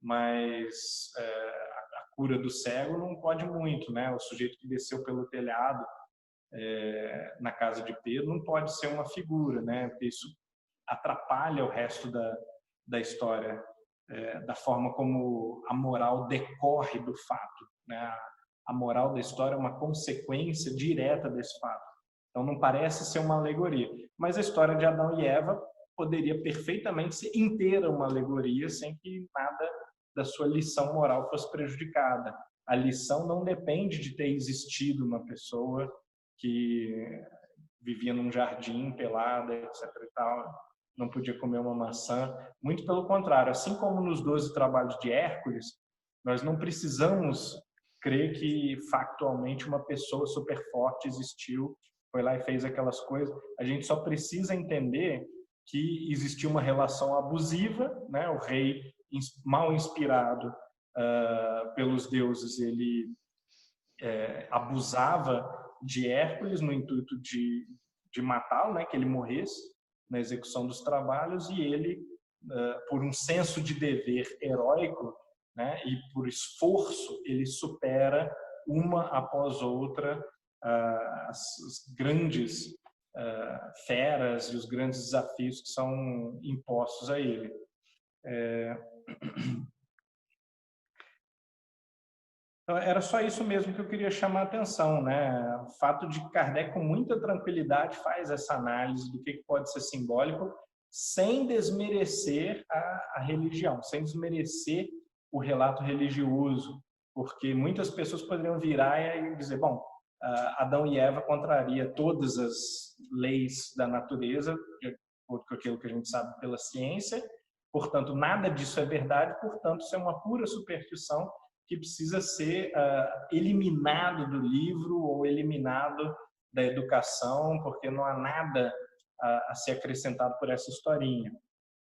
mas a cura do cego não pode muito, né? O sujeito que desceu pelo telhado na casa de Pedro não pode ser uma figura, né? Porque isso atrapalha o resto da história, da forma como a moral decorre do fato, né? A moral da história é uma consequência direta desse fato. Então não parece ser uma alegoria, mas a história de Adão e Eva poderia perfeitamente ser inteira uma alegoria sem que nada da sua lição moral fosse prejudicada. A lição não depende de ter existido uma pessoa que vivia num jardim pelada, etc. e tal, não podia comer uma maçã. Muito pelo contrário, assim como nos 12 trabalhos de Hércules, nós não precisamos crer que factualmente uma pessoa super forte existiu, foi lá e fez aquelas coisas. A gente só precisa entender que existia uma relação abusiva, né? O rei mal inspirado pelos deuses, ele abusava de Hércules no intuito de matá-lo, né? Que ele morresse na execução dos trabalhos, e ele, por um senso de dever heróico, né? E por esforço, ele supera uma após outra as grandes feras e os grandes desafios que são impostos a ele. Então, era só isso mesmo que eu queria chamar a atenção, né? O fato de que Kardec, com muita tranquilidade, faz essa análise do que pode ser simbólico, sem desmerecer a religião, sem desmerecer o relato religioso, porque muitas pessoas poderiam virar e dizer, bom, Adão e Eva contraria todas as leis da natureza, de acordo com aquilo que a gente sabe pela ciência, portanto, nada disso é verdade, portanto, isso é uma pura superstição que precisa ser eliminado do livro ou eliminado da educação, porque não há nada a ser acrescentado por essa historinha.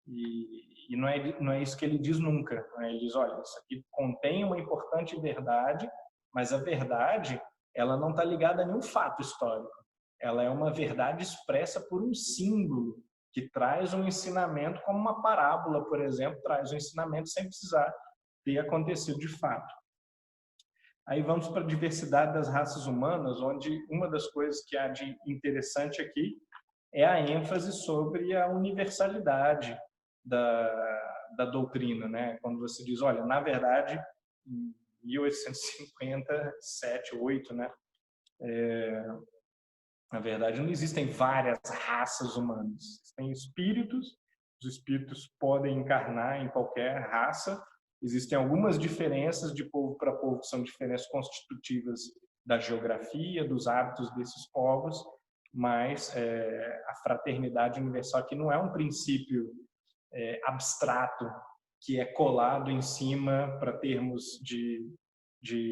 E não é isso que ele diz nunca, né? Ele diz, olha, isso aqui contém uma importante verdade, mas a verdade ela não está ligada a nenhum fato histórico. Ela é uma verdade expressa por um símbolo que traz um ensinamento, como uma parábola, por exemplo, traz um ensinamento sem precisar ter acontecido de fato. Aí vamos para a diversidade das raças humanas, onde uma das coisas que há de interessante aqui é a ênfase sobre a universalidade da doutrina, né? Quando você diz, olha, na verdade, em 1857, 8, né? Na verdade, não existem várias raças humanas. Existem espíritos, os espíritos podem encarnar em qualquer raça. Existem algumas diferenças de povo para povo, que são diferenças constitutivas da geografia, dos hábitos desses povos, mas a fraternidade universal aqui não é um princípio abstrato que é colado em cima para termos de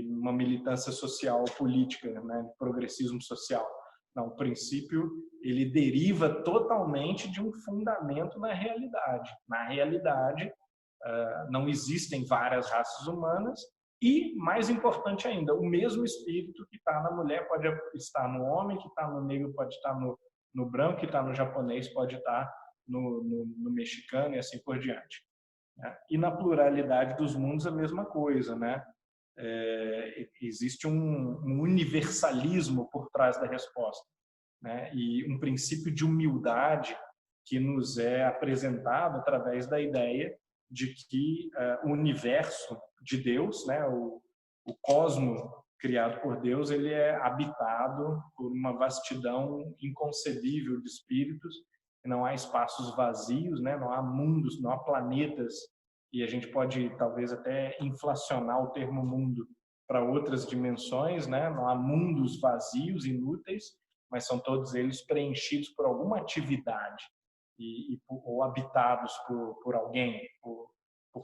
uma militância social política, né, de progressismo social. Não, o princípio ele deriva totalmente de um fundamento na realidade. Na realidade, não existem várias raças humanas e, mais importante ainda, o mesmo espírito que está na mulher pode estar no homem, que está no negro pode estar no branco, que está no japonês pode estar no mexicano e assim por diante. Né? E na pluralidade dos mundos a mesma coisa, né? Existe um universalismo por trás da resposta, né? E um princípio de humildade que nos é apresentado através da ideia de que o universo de Deus, né, o cosmo criado por Deus, ele é habitado por uma vastidão inconcebível de espíritos, não há espaços vazios, né, não há mundos, não há planetas, e a gente pode talvez até inflacionar o termo mundo para outras dimensões, né, não há mundos vazios, inúteis, mas são todos eles preenchidos por alguma atividade. ou habitados por alguém, por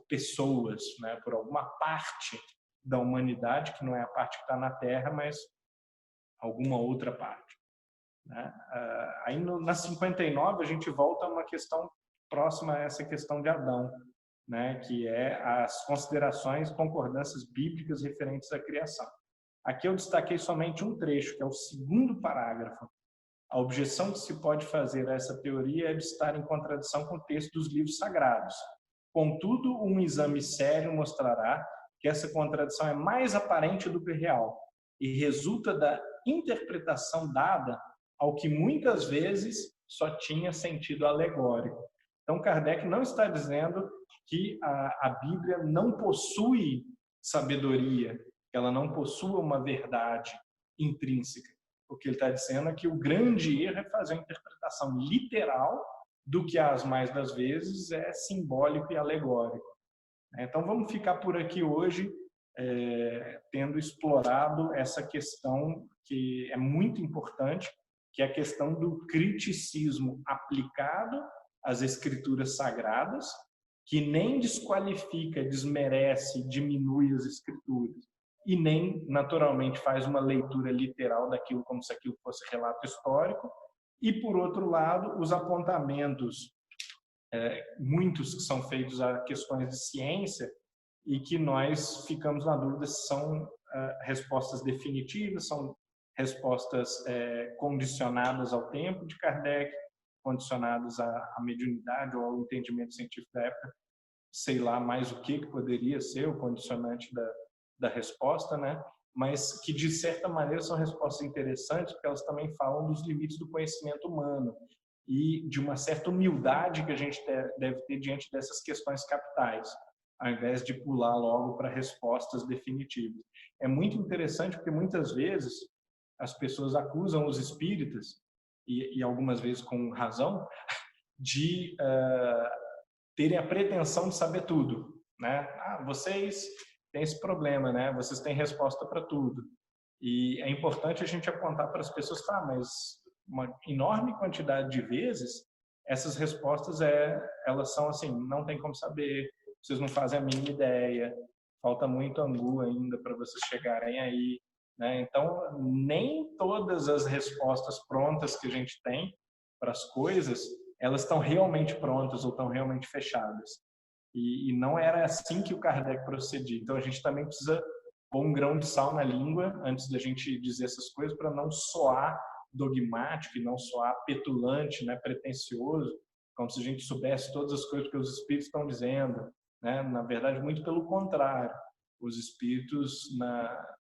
pessoas, né? Por alguma parte da humanidade, que não é a parte que está na Terra, mas alguma outra parte, né? Aí na 59 a gente volta a uma questão próxima a essa questão de Adão, né? Que é as considerações, concordâncias bíblicas referentes à criação. Aqui eu destaquei somente um trecho, que é o segundo parágrafo. A objeção que se pode fazer a essa teoria é de estar em contradição com o texto dos livros sagrados. Contudo, um exame sério mostrará que essa contradição é mais aparente do que real e resulta da interpretação dada ao que muitas vezes só tinha sentido alegórico. Então, Kardec não está dizendo que a Bíblia não possui sabedoria, que ela não possua uma verdade intrínseca. O que ele está dizendo é que o grande erro é fazer uma interpretação literal do que, as mais das vezes, é simbólico e alegórico. Então, vamos ficar por aqui hoje, tendo explorado essa questão que é muito importante, que é a questão do criticismo aplicado às escrituras sagradas, que nem desqualifica, desmerece, diminui as escrituras, e nem, naturalmente, faz uma leitura literal daquilo como se aquilo fosse relato histórico. E, por outro lado, os apontamentos, muitos que são feitos a questões de ciência, e que nós ficamos na dúvida se são respostas definitivas, são respostas condicionadas ao tempo de Kardec, condicionadas à mediunidade ou ao entendimento científico da época, sei lá mais o que poderia ser o condicionante da resposta, né? Mas que, de certa maneira, são respostas interessantes, porque elas também falam dos limites do conhecimento humano e de uma certa humildade que a gente deve ter diante dessas questões capitais, ao invés de pular logo para respostas definitivas. É muito interessante porque, muitas vezes, as pessoas acusam os espíritas, e algumas vezes com razão, de terem a pretensão de saber tudo, né? Vocês têm esse problema, né? Vocês têm resposta para tudo. E é importante a gente apontar para as pessoas, mas uma enorme quantidade de vezes essas respostas elas são assim, não tem como saber, vocês não fazem a mínima ideia, falta muito angu ainda para vocês chegarem aí, né? Então, nem todas as respostas prontas que a gente tem para as coisas, elas estão realmente prontas ou estão realmente fechadas. E não era assim que o Kardec procedia. Então, a gente também precisa pôr um grão de sal na língua antes da gente dizer essas coisas, para não soar dogmático e não soar petulante, né, pretensioso, como se a gente soubesse todas as coisas que os espíritos estão dizendo, né? Na verdade, muito pelo contrário. Os espíritos,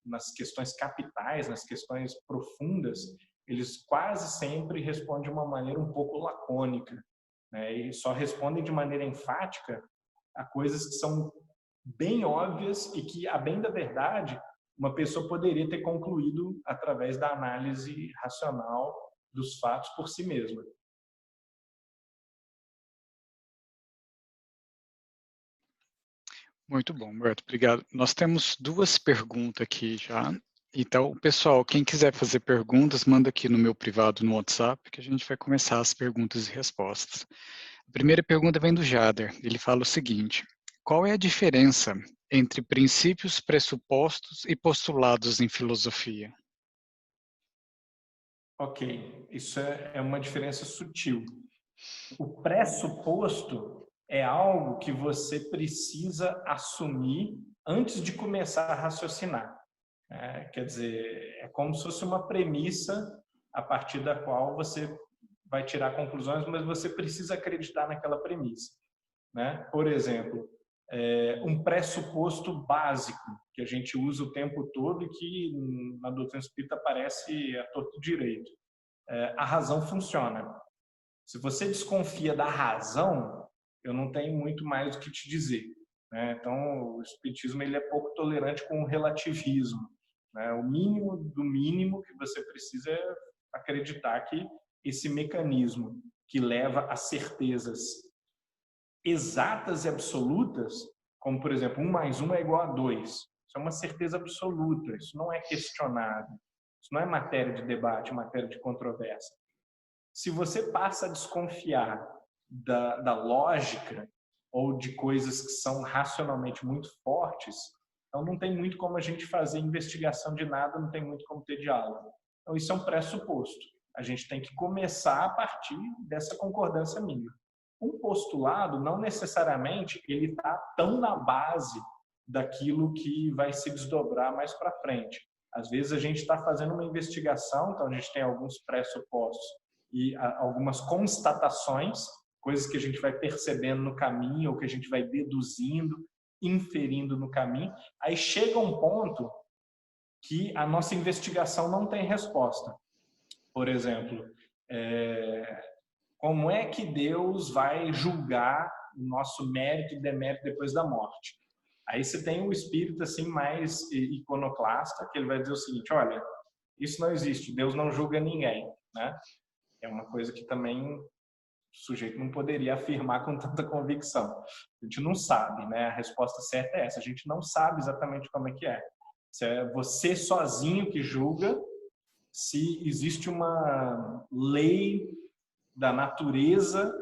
nas questões capitais, nas questões profundas, eles quase sempre respondem de uma maneira um pouco lacônica, né? E só respondem de maneira enfática a coisas que são bem óbvias e que, a bem da verdade, uma pessoa poderia ter concluído através da análise racional dos fatos por si mesma. Muito bom, Humberto, obrigado. Nós temos duas perguntas aqui já. Então, pessoal, quem quiser fazer perguntas, manda aqui no meu privado no WhatsApp, que a gente vai começar as perguntas e respostas. A primeira pergunta vem do Jader. Ele fala o seguinte: qual é a diferença entre princípios, pressupostos e postulados em filosofia? Ok, isso é uma diferença sutil. O pressuposto é algo que você precisa assumir antes de começar a raciocinar. Quer dizer, é como se fosse uma premissa a partir da qual você vai tirar conclusões, mas você precisa acreditar naquela premissa, né? Por exemplo, um pressuposto básico que a gente usa o tempo todo e que na doutrina espírita aparece a torto direito. A razão funciona. Se você desconfia da razão, eu não tenho muito mais o que te dizer, né? Então, o espiritismo ele é pouco tolerante com o relativismo, né? O mínimo do mínimo que você precisa é acreditar que esse mecanismo que leva a certezas exatas e absolutas, como, por exemplo, 1 mais 1 é igual a 2. Isso é uma certeza absoluta, isso não é questionável, isso não é matéria de debate, matéria de controvérsia. Se você passa a desconfiar da lógica ou de coisas que são racionalmente muito fortes, então não tem muito como a gente fazer investigação de nada, não tem muito como ter diálogo. Então isso é um pressuposto. A gente tem que começar a partir dessa concordância mínima. Um postulado, não necessariamente, ele está tão na base daquilo que vai se desdobrar mais para frente. Às vezes a gente está fazendo uma investigação, então a gente tem alguns pressupostos e algumas constatações, coisas que a gente vai percebendo no caminho ou que a gente vai deduzindo, inferindo no caminho. Aí chega um ponto que a nossa investigação não tem resposta. Por exemplo, como é que Deus vai julgar o nosso mérito e demérito depois da morte? Aí você tem o espírito assim mais iconoclasta, que ele vai dizer o seguinte: olha, isso não existe, Deus não julga ninguém, né? É uma coisa que também o sujeito não poderia afirmar com tanta convicção. A gente não sabe, né? A resposta certa é essa, a gente não sabe exatamente como é que é. Se é você sozinho que julga, se existe uma lei da natureza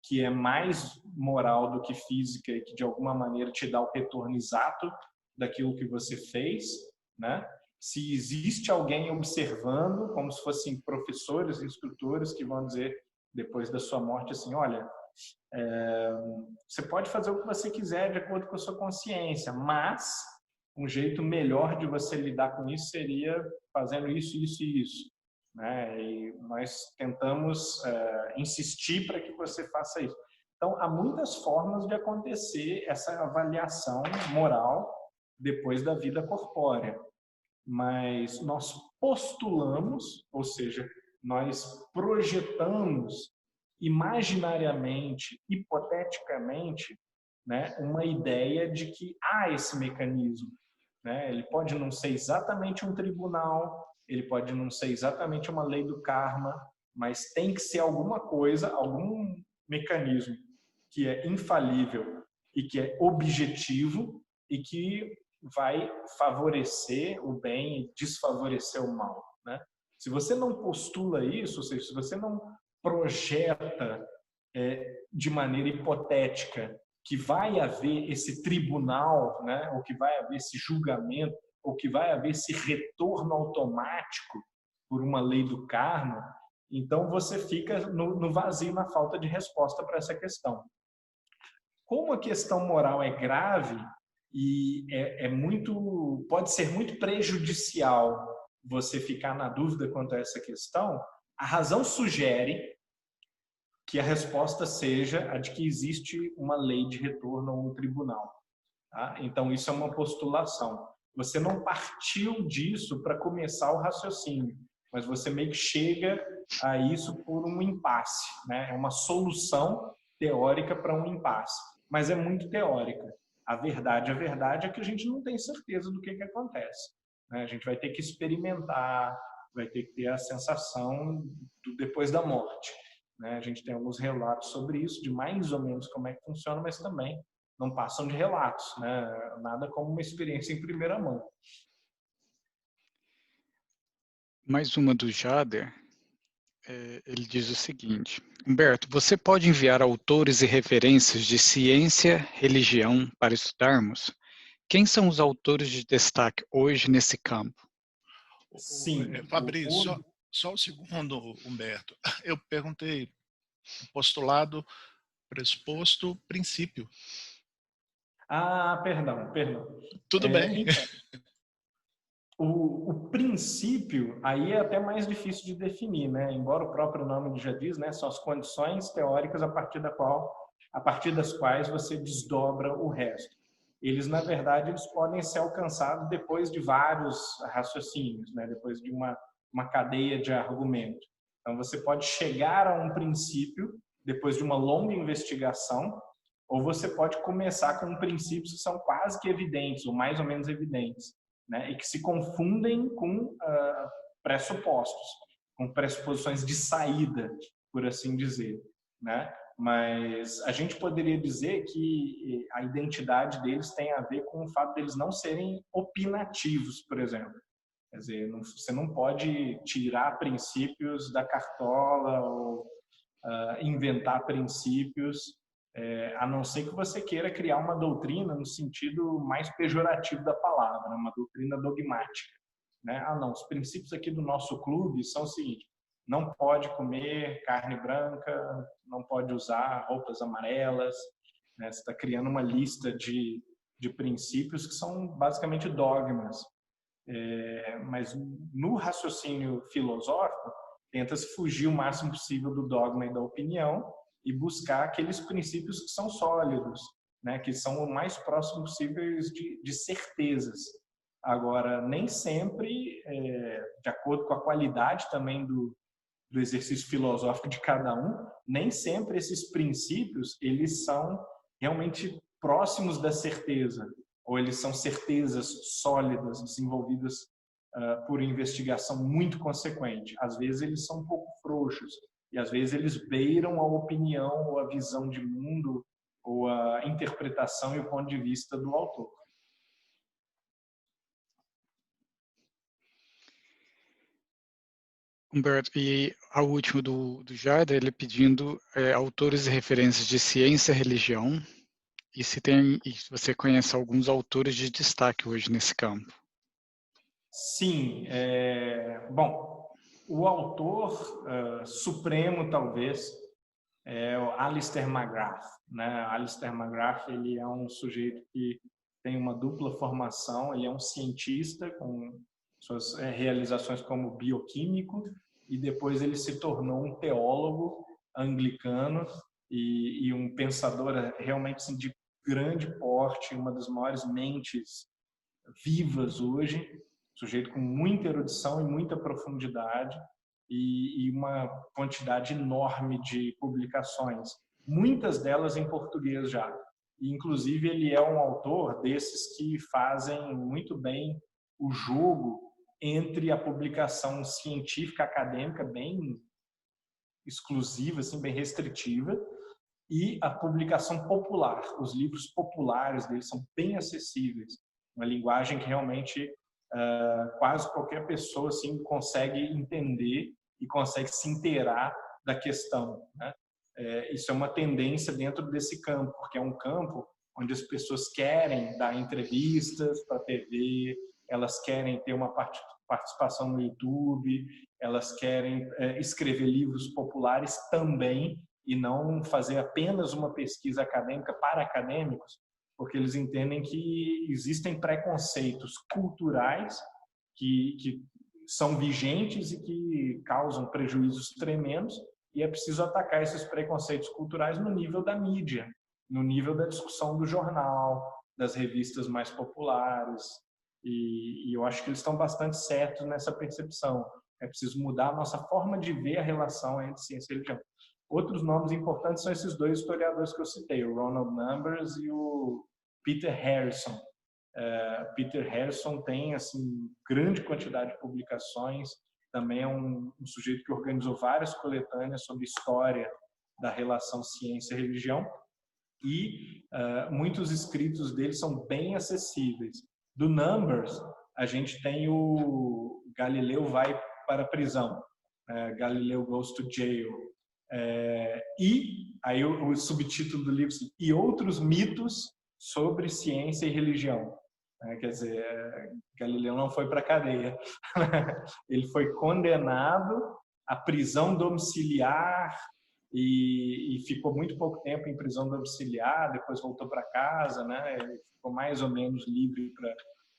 que é mais moral do que física e que de alguma maneira te dá o retorno exato daquilo que você fez, né? Se existe alguém observando, como se fossem professores, instrutores que vão dizer depois da sua morte assim, olha, você pode fazer o que você quiser de acordo com a sua consciência, mas um jeito melhor de você lidar com isso seria fazendo isso, isso e isso, né? E nós tentamos insistir para que você faça isso. Então, há muitas formas de acontecer essa avaliação moral depois da vida corpórea, mas nós postulamos, ou seja, nós projetamos imaginariamente, hipoteticamente, né, uma ideia de que há esse mecanismo, né? Ele pode não ser exatamente um tribunal, ele pode não ser exatamente uma lei do karma, mas tem que ser alguma coisa, algum mecanismo que é infalível e que é objetivo e que vai favorecer o bem e desfavorecer o mal, né? Se você não postula isso, ou seja, se você não projeta de maneira hipotética que vai haver esse tribunal, né, ou que vai haver esse julgamento, ou que vai haver esse retorno automático por uma lei do karma, então você fica no vazio, na falta de resposta para essa questão. Como a questão moral é grave e pode ser muito prejudicial você ficar na dúvida quanto a essa questão, a razão sugere que a resposta seja a de que existe uma lei de retorno ou um tribunal. Tá? Então, isso é uma postulação. Você não partiu disso para começar o raciocínio, mas você meio que chega a isso por um impasse, né? É uma solução teórica para um impasse, mas é muito teórica. A verdade é que a gente não tem certeza do que acontece, né? A gente vai ter que experimentar, vai ter que ter a sensação do depois da morte, né? A gente tem alguns relatos sobre isso, de mais ou menos como é que funciona, mas também não passam de relatos, né? Nada como uma experiência em primeira mão. Mais uma do Jader. Ele diz o seguinte: Humberto, você pode enviar autores e referências de ciência, religião para estudarmos? Quem são os autores de destaque hoje nesse campo? Sim. Fabrício, só um segundo, Humberto. Eu perguntei postulado, pressuposto, princípio. Ah, perdão. Tudo bem. Então, o princípio aí é até mais difícil de definir, né? Embora o próprio nome já diz, né? São as condições teóricas a partir das quais você desdobra o resto. Eles, na verdade, eles podem ser alcançados depois de vários raciocínios, né? Depois de uma cadeia de argumento. Então, você pode chegar a um princípio depois de uma longa investigação, ou você pode começar com princípios que são quase que evidentes, ou mais ou menos evidentes, né? E que se confundem com pressupostos, com pressuposições de saída, por assim dizer, né? Mas a gente poderia dizer que a identidade deles tem a ver com o fato deles não serem opinativos, por exemplo. Quer dizer, você não pode tirar princípios da cartola ou inventar princípios, a não ser que você queira criar uma doutrina no sentido mais pejorativo da palavra, uma doutrina dogmática, né? Não, os princípios aqui do nosso clube são o seguinte: não pode comer carne branca, não pode usar roupas amarelas, né? Você está criando uma lista de princípios que são basicamente dogmas. Mas no raciocínio filosófico, tenta-se fugir o máximo possível do dogma e da opinião e buscar aqueles princípios que são sólidos, né? Que são o mais próximos possíveis de certezas. Agora, nem sempre, de acordo com a qualidade também do exercício filosófico de cada um, nem sempre esses princípios eles são realmente próximos da certeza, ou eles são certezas sólidas, desenvolvidas por investigação muito consequente. Às vezes eles são um pouco frouxos, e às vezes eles beiram a opinião ou a visão de mundo ou a interpretação e o ponto de vista do autor. Humberto, e a última do Jader, ele pedindo autores e referências de ciência e religião, e se você conhece alguns autores de destaque hoje nesse campo. Sim. Bom, o autor supremo, talvez, é o Alistair McGrath, né? Alistair McGrath, ele é um sujeito que tem uma dupla formação. Ele é um cientista com suas realizações como bioquímico, e depois ele se tornou um teólogo anglicano e um pensador realmente assim, de grande porte, uma das maiores mentes vivas hoje, sujeito com muita erudição e muita profundidade e uma quantidade enorme de publicações, muitas delas em português já. E, inclusive, ele é um autor desses que fazem muito bem o jogo entre a publicação científica, acadêmica, bem exclusiva, assim, bem restritiva, e a publicação popular. Os livros populares dele são bem acessíveis, uma linguagem que realmente quase qualquer pessoa assim, consegue entender e consegue se inteirar da questão, né? Isso é uma tendência dentro desse campo, porque é um campo onde as pessoas querem dar entrevistas para a TV, elas querem ter uma participação no YouTube, elas querem escrever livros populares também, e não fazer apenas uma pesquisa acadêmica para acadêmicos, porque eles entendem que existem preconceitos culturais que são vigentes e que causam prejuízos tremendos, e é preciso atacar esses preconceitos culturais no nível da mídia, no nível da discussão do jornal, das revistas mais populares, e eu acho que eles estão bastante certos nessa percepção. É preciso mudar a nossa forma de ver a relação entre ciência e religião. Outros nomes importantes são esses dois historiadores que eu citei, o Ronald Numbers e o Peter Harrison. Peter Harrison tem assim grande quantidade de publicações, também é um sujeito que organizou várias coletâneas sobre história da relação ciência e religião, e muitos escritos dele são bem acessíveis. Do Numbers, a gente tem o Galileu vai para a prisão, Galileu Goes to Jail, e aí o subtítulo do livro é E Outros Mitos sobre Ciência e Religião. Quer dizer, Galileu não foi para a cadeia. Ele foi condenado à prisão domiciliar e ficou muito pouco tempo em prisão domiciliar, depois voltou para casa, né? Ele ficou mais ou menos livre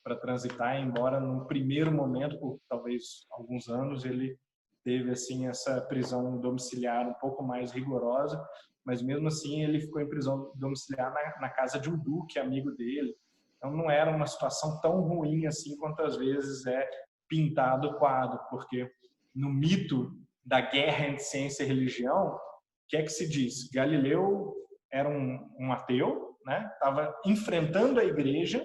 para transitar, embora no primeiro momento, por talvez alguns anos, ele teve assim essa prisão domiciliar um pouco mais rigorosa, mas mesmo assim ele ficou em prisão domiciliar na casa de um duque amigo dele. Então não era uma situação tão ruim assim quanto às vezes é pintado o quadro, porque no mito da guerra entre ciência e religião, o que é que se diz? Galileu era um ateu, né? Estava enfrentando a igreja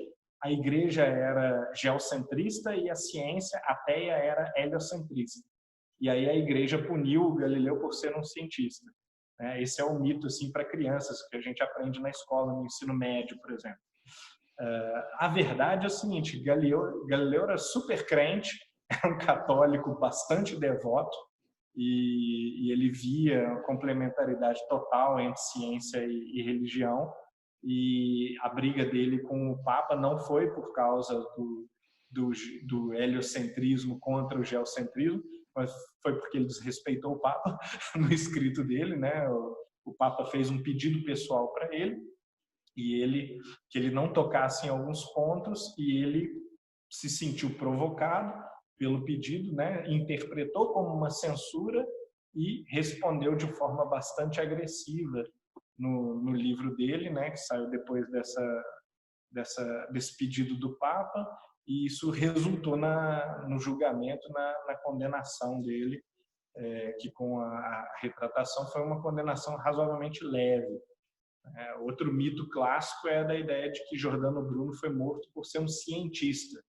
era geocentrista e a ciência ateia era heliocentrista. E aí a igreja puniu o Galileu por ser um cientista. Esse é o mito assim para crianças que a gente aprende na escola, no ensino médio, por exemplo. A verdade é o seguinte: Galileu era super crente, era um católico bastante devoto, e ele via a complementaridade total entre ciência e religião, e a briga dele com o Papa não foi por causa do heliocentrismo contra o geocentrismo, mas foi porque ele desrespeitou o Papa no escrito dele, né? O Papa fez um pedido pessoal para ele, e que ele não tocasse em alguns pontos, e ele se sentiu provocado pelo pedido, né? Interpretou como uma censura e respondeu de forma bastante agressiva no livro dele, né? Que saiu depois desse pedido do Papa, e isso resultou no julgamento, na condenação dele, que com a retratação foi uma condenação razoavelmente leve. Outro mito clássico é da ideia de que Giordano Bruno foi morto por ser um cientista.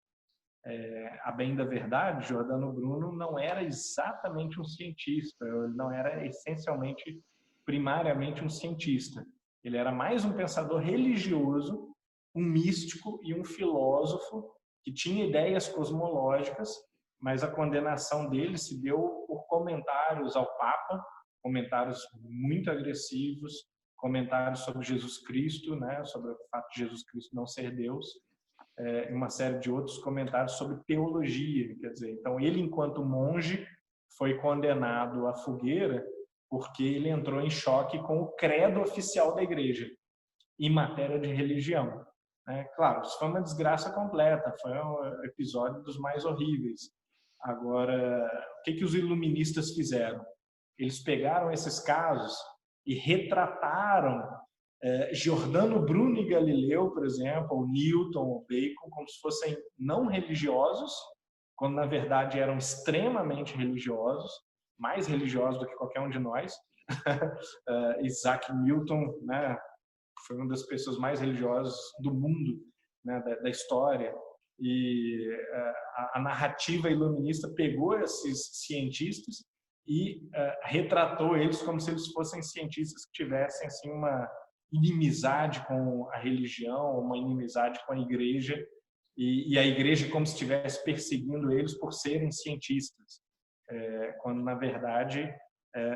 A bem da verdade, Giordano Bruno não era exatamente um cientista, ele não era essencialmente, primariamente um cientista. Ele era mais um pensador religioso, um místico e um filósofo que tinha ideias cosmológicas, mas a condenação dele se deu por comentários ao Papa, comentários muito agressivos, comentários sobre Jesus Cristo, né, sobre o fato de Jesus Cristo não ser Deus, e uma série de outros comentários sobre teologia. Quer dizer, então ele, enquanto monge, foi condenado à fogueira porque ele entrou em choque com o credo oficial da igreja em matéria de religião. Claro, isso foi uma desgraça completa, foi um episódio dos mais horríveis. Agora, o que os iluministas fizeram? Eles pegaram esses casos e retrataram Giordano Bruno e Galileu, por exemplo, ou Newton, ou Bacon, como se fossem não religiosos, quando na verdade eram extremamente religiosos, mais religiosos do que qualquer um de nós. Isaac Newton, né, foi uma das pessoas mais religiosas do mundo, né, da história, e a narrativa iluminista pegou esses cientistas e retratou eles como se eles fossem cientistas que tivessem assim uma inimizade com a religião, uma inimizade com a igreja, e a igreja como se estivesse perseguindo eles por serem cientistas, quando na verdade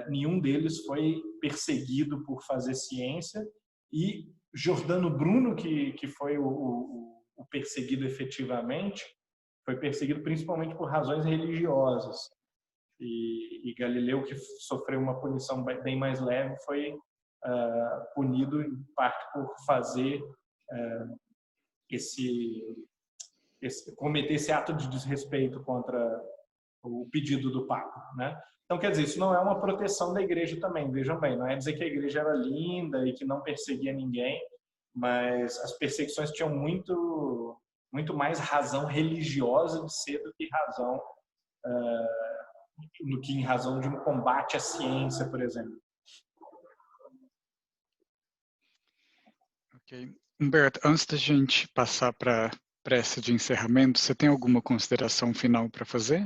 nenhum deles foi perseguido por fazer ciência, e Giordano Bruno, que foi o perseguido efetivamente, foi perseguido principalmente por razões religiosas, e Galileu, que sofreu uma punição bem mais leve, foi punido em parte por fazer cometer esse ato de desrespeito contra o pedido do Papa, né? Então, quer dizer, isso não é uma proteção da igreja também, vejam bem, não é dizer que a igreja era linda e que não perseguia ninguém, mas as perseguições tinham muito mais razão religiosa de ser do que em razão de um combate à ciência, por exemplo. Ok. Humberto, antes da gente passar para a prece de encerramento, você tem alguma consideração final para fazer?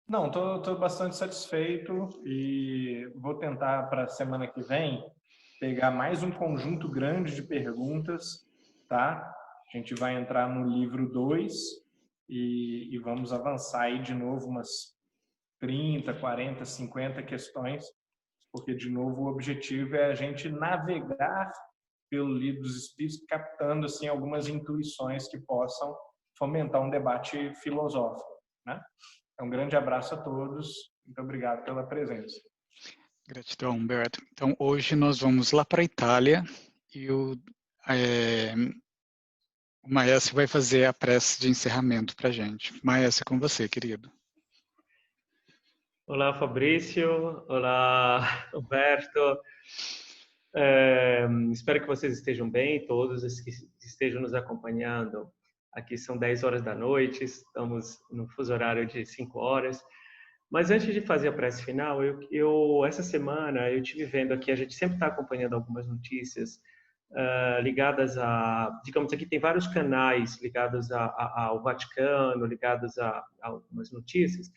Não, estou bastante satisfeito e vou tentar para a semana que vem pegar mais um conjunto grande de perguntas, tá? A gente vai entrar no livro 2 e vamos avançar aí de novo umas 30, 40, 50 questões, porque, de novo, o objetivo é a gente navegar pelo livro dos Espíritos, captando assim, algumas intuições que possam fomentar um debate filosófico, né? Um grande abraço a todos. Muito obrigado pela presença. Gratidão, Humberto. Então, hoje nós vamos lá para a Itália e o Maestro vai fazer a prece de encerramento para a gente. Maestro, é com você, querido. Olá, Fabrício. Olá, Humberto. Espero que vocês estejam bem, todos os que estejam nos acompanhando. Aqui são 10 horas da noite, estamos no fuso horário de 5 horas. Mas antes de fazer a prece final, essa semana eu estive vendo aqui, a gente sempre está acompanhando algumas notícias ligadas a, digamos, aqui tem vários canais ligados ao Vaticano, ligados a algumas notícias,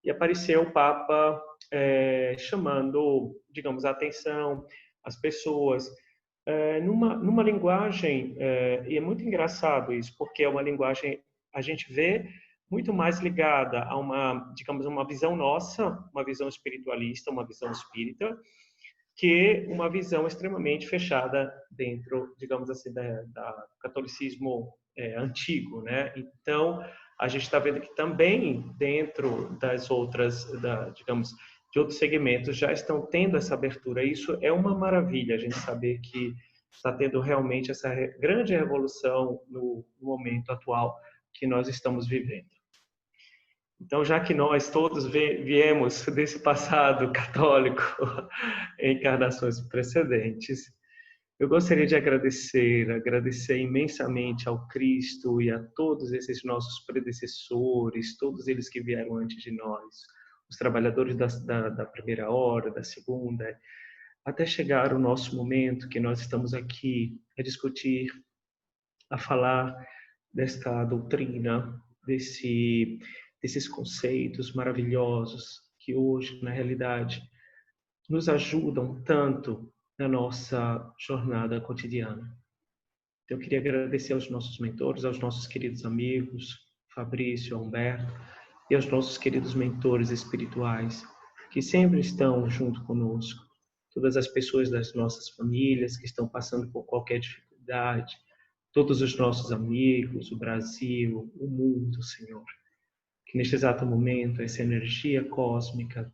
e apareceu o Papa chamando, digamos, a atenção, as pessoas, numa linguagem, e é muito engraçado isso, porque é uma linguagem, a gente vê muito mais ligada a uma, digamos, uma visão nossa, uma visão espiritualista, uma visão espírita, que uma visão extremamente fechada dentro, digamos assim, da catolicismo antigo, né? Então, a gente está vendo que também dentro das outras, digamos, de outros segmentos já estão tendo essa abertura. Isso é uma maravilha, a gente saber que está tendo realmente essa grande revolução no momento atual que nós estamos vivendo. Então, já que nós todos viemos desse passado católico em encarnações precedentes, eu gostaria de agradecer imensamente ao Cristo e a todos esses nossos predecessores, todos eles que vieram antes de nós, os trabalhadores da primeira hora, da segunda, até chegar o nosso momento que nós estamos aqui a discutir, a falar desta doutrina, desses conceitos maravilhosos que hoje, na realidade, nos ajudam tanto na nossa jornada cotidiana. Eu queria agradecer aos nossos mentores, aos nossos queridos amigos, Fabrício, Humberto, e aos nossos queridos mentores espirituais, que sempre estão junto conosco. Todas as pessoas das nossas famílias que estão passando por qualquer dificuldade, todos os nossos amigos, o Brasil, o mundo, Senhor. Que neste exato momento, essa energia cósmica,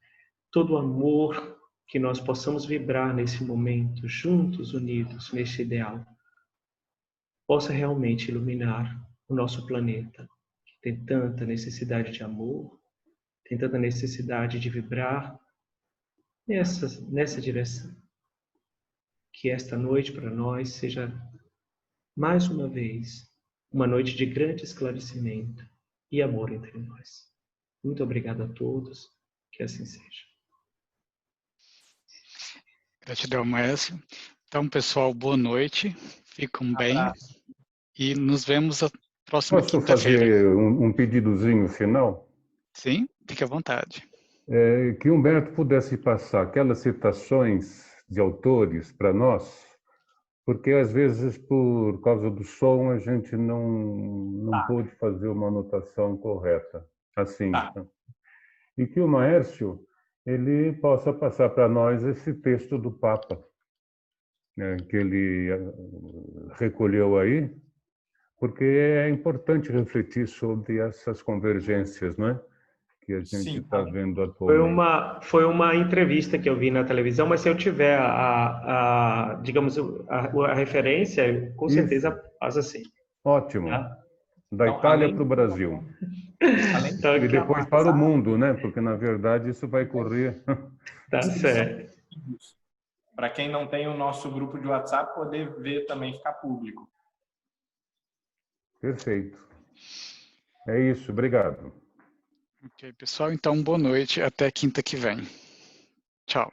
todo o amor que nós possamos vibrar nesse momento, juntos, unidos, neste ideal, possa realmente iluminar o nosso planeta, que tem tanta necessidade de amor, tem tanta necessidade de vibrar nessa direção. Que esta noite para nós seja, mais uma vez, uma noite de grande esclarecimento e amor entre nós. Muito obrigado a todos, que assim seja. Gratidão, Maestro. Então, pessoal, boa noite, ficam bem e nos vemos a próxima quinta-feira. Posso fazer um pedidozinho final? Sim, fique à vontade. Que Humberto pudesse passar aquelas citações de autores para nós, porque às vezes por causa do som a gente não pôde fazer uma anotação correta, assim. E que o Maércio ele possa passar para nós esse texto do Papa, né, que ele recolheu aí, porque é importante refletir sobre essas convergência, não é? Que a gente está vendo atualmente. Foi uma entrevista que eu vi na televisão, mas se eu tiver digamos, a referência, com certeza passa assim. Ótimo. Tá? Da Itália para o Brasil. Então, e depois para o mundo, né? Porque, na verdade, isso vai correr. Tá certo. Para quem não tem o nosso grupo de WhatsApp, poder ver também, ficar público. Perfeito. É isso, obrigado. Ok, pessoal, então boa noite, até quinta que vem. Tchau.